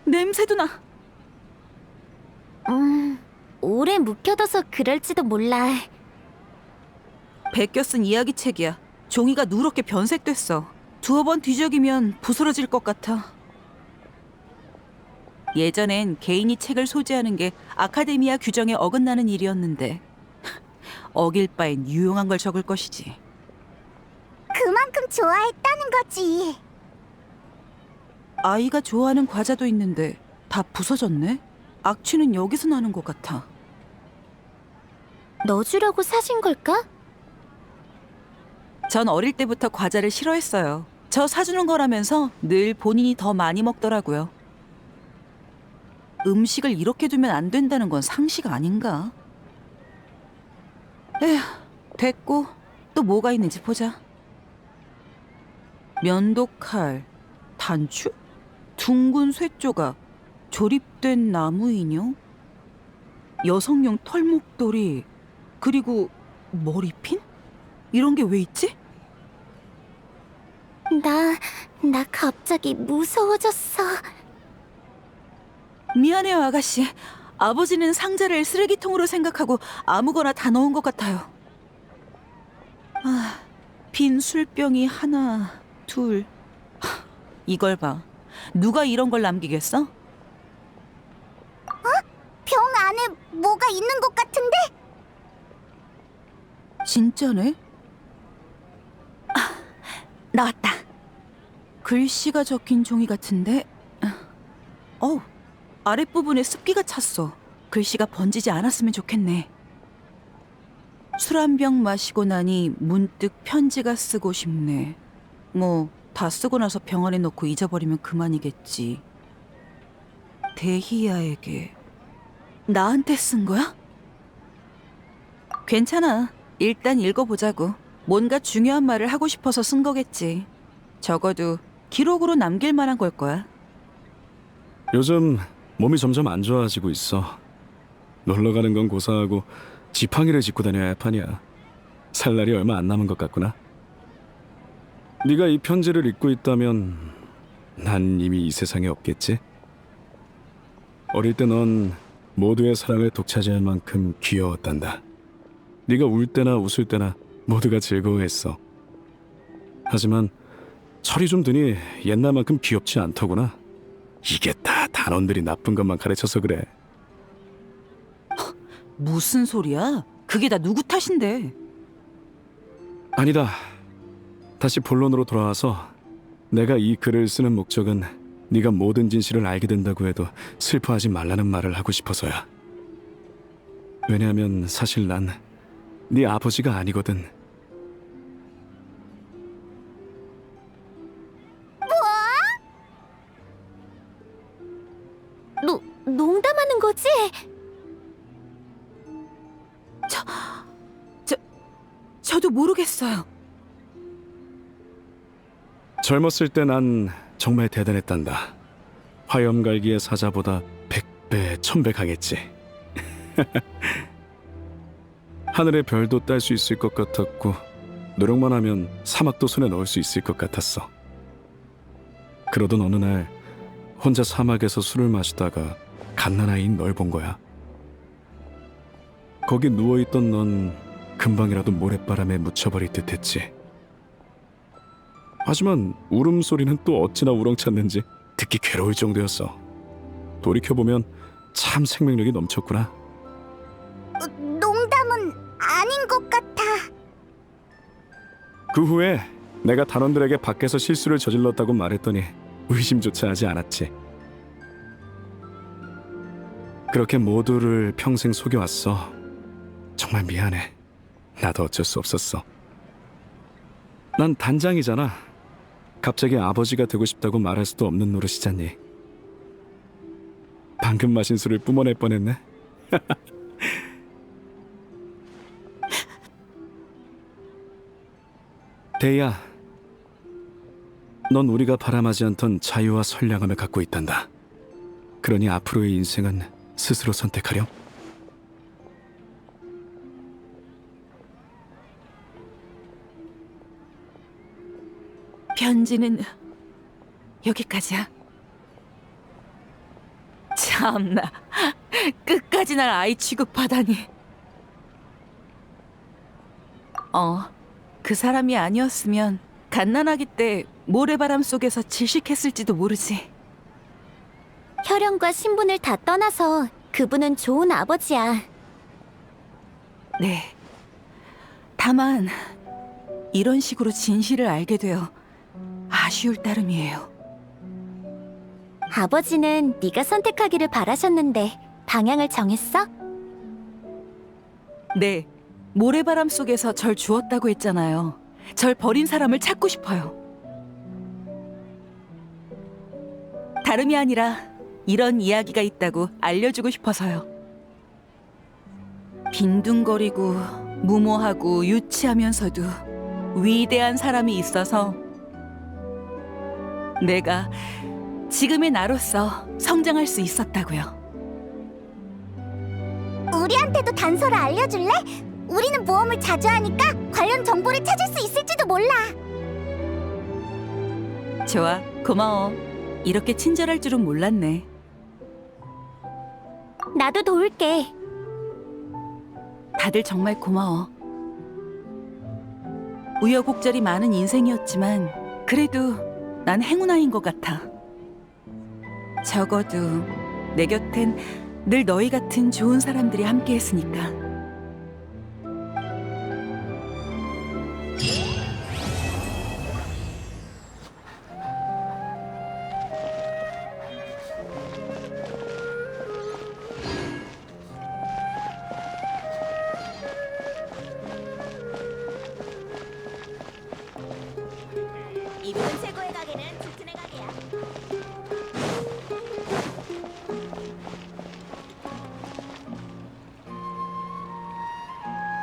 냄새도 나. 오래 묵혀둬서 그럴지도 몰라. 베껴 쓴 이야기책이야. 종이가 누렇게 변색됐어. 두어 번 뒤적이면 부스러질 것 같아. 예전엔 개인이 책을 소지하는 게 아카데미아 규정에 어긋나는 일이었는데 어길 바엔 유용한 걸 적을 것이지. 그만큼 좋아했다는 거지. 아이가 좋아하는 과자도 있는데 다 부서졌네? 악취는 여기서 나는 것 같아. 너 주려고 사신 걸까? 전 어릴 때부터 과자를 싫어했어요. 저 사주는 거라면서 늘 본인이 더 많이 먹더라고요. 음식을 이렇게 두면 안 된다는 건 상식 아닌가? 에휴, 됐고 또 뭐가 있는지 보자. 면도칼, 단추, 둥근 쇠조각, 조립된 나무 인형, 여성용 털목도리, 그리고 머리핀? 이런 게 왜 있지? 나 갑자기 무서워졌어. 미안해요, 아가씨. 아버지는 상자를 쓰레기통으로 생각하고 아무거나 다 넣은 것 같아요. 빈 술병이 하나, 둘. 이걸 봐. 누가 이런 걸 남기겠어? 병 뭐가 있는 것 같은데? 진짜네? 나왔다. 글씨가 적힌 종이 같은데. 아랫부분에 습기가 찼어. 글씨가 번지지 않았으면 좋겠네. 술 한 병 마시고 나니 문득 편지가 쓰고 싶네. 뭐 다 쓰고 나서 병원에 넣고 잊어버리면 그만이겠지. 대희야에게. 나한테 쓴 거야? 괜찮아. 일단 읽어보자고. 뭔가 중요한 말을 하고 싶어서 쓴 거겠지. 적어도 기록으로 남길 만한 걸 거야. 요즘 몸이 점점 안 좋아지고 있어. 놀러 가는 건 고사하고 지팡이를 짚고 다녀야 할 판이야. 살 날이 얼마 안 남은 것 같구나. 네가 이 편지를 읽고 있다면 난 이미 이 세상에 없겠지? 어릴 때 넌 모두의 사랑을 독차지할 만큼 귀여웠단다. 네가 울 때나 웃을 때나 모두가 즐거워했어. 하지만 철이 좀 드니 옛날만큼 귀엽지 않더구나. 이게 다 단원들이 나쁜 것만 가르쳐서 그래. 무슨 소리야? 그게 다 누구 탓인데? 아니다. 다시 본론으로 돌아와서 내가 이 글을 쓰는 목적은 네가 모든 진실을 알게 된다고 해도 슬퍼하지 말라는 말을 하고 싶어서야. 왜냐하면 사실 난 네 아버지가 아니거든. 농담하는 거지? 저도 모르겠어요. 젊었을 때 난 정말 대단했단다. 화염갈기의 사자보다 100배, 1000배 강했지. 하늘의 별도 딸 수 있을 것 같았고 노력만 하면 사막도 손에 넣을 수 있을 것 같았어. 그러던 어느 날 혼자 사막에서 술을 마시다가 갓난아이인 널 본 거야. 거기 누워있던 넌 금방이라도 모래바람에 묻혀버릴 듯했지. 하지만 울음소리는 또 어찌나 우렁찼는지 듣기 괴로울 정도였어. 돌이켜보면 참 생명력이 넘쳤구나. 농담은 아닌 것 같아. 그 후에 내가 단원들에게 밖에서 실수를 저질렀다고 말했더니 의심조차 하지 않았지. 그렇게 모두를 평생 속여왔어. 정말 미안해. 나도 어쩔 수 없었어. 난 단장이잖아. 갑자기 아버지가 되고 싶다고 말할 수도 없는 노릇이잖니. 방금 마신 술을 뿜어낼 뻔했네. 대희야, 넌 우리가 바람하지 않던 자유와 선량함을 갖고 있단다. 그러니 앞으로의 인생은 스스로 선택하렴. 편지는 여기까지야. 참나, 끝까지 날 아이 취급하다니. 그 사람이 아니었으면 갓난아기 때 모래바람 속에서 질식했을지도 모르지. 혈연과 신분을 다 떠나서 그분은 좋은 아버지야. 네. 다만 이런 식으로 진실을 알게 되어 아쉬울 따름이에요. 아버지는 네가 선택하기를 바라셨는데 방향을 정했어? 네. 모래바람 속에서 절 주었다고 했잖아요. 절 버린 사람을 찾고 싶어요. 다름이 아니라 이런 이야기가 있다고 알려주고 싶어서요. 빈둥거리고 무모하고 유치하면서도 위대한 사람이 있어서 내가 지금의 나로서 성장할 수 있었다고요. 우리한테도 단서를 알려줄래? 우리는 모험을 자주 하니까 관련 정보를 찾을 수 있을지도 몰라. 좋아, 고마워. 이렇게 친절할 줄은 몰랐네. 나도 도울게. 다들 정말 고마워. 우여곡절이 많은 인생이었지만 그래도 난 행운아인 것 같아. 적어도 내 곁엔 늘 너희 같은 좋은 사람들이 함께했으니까.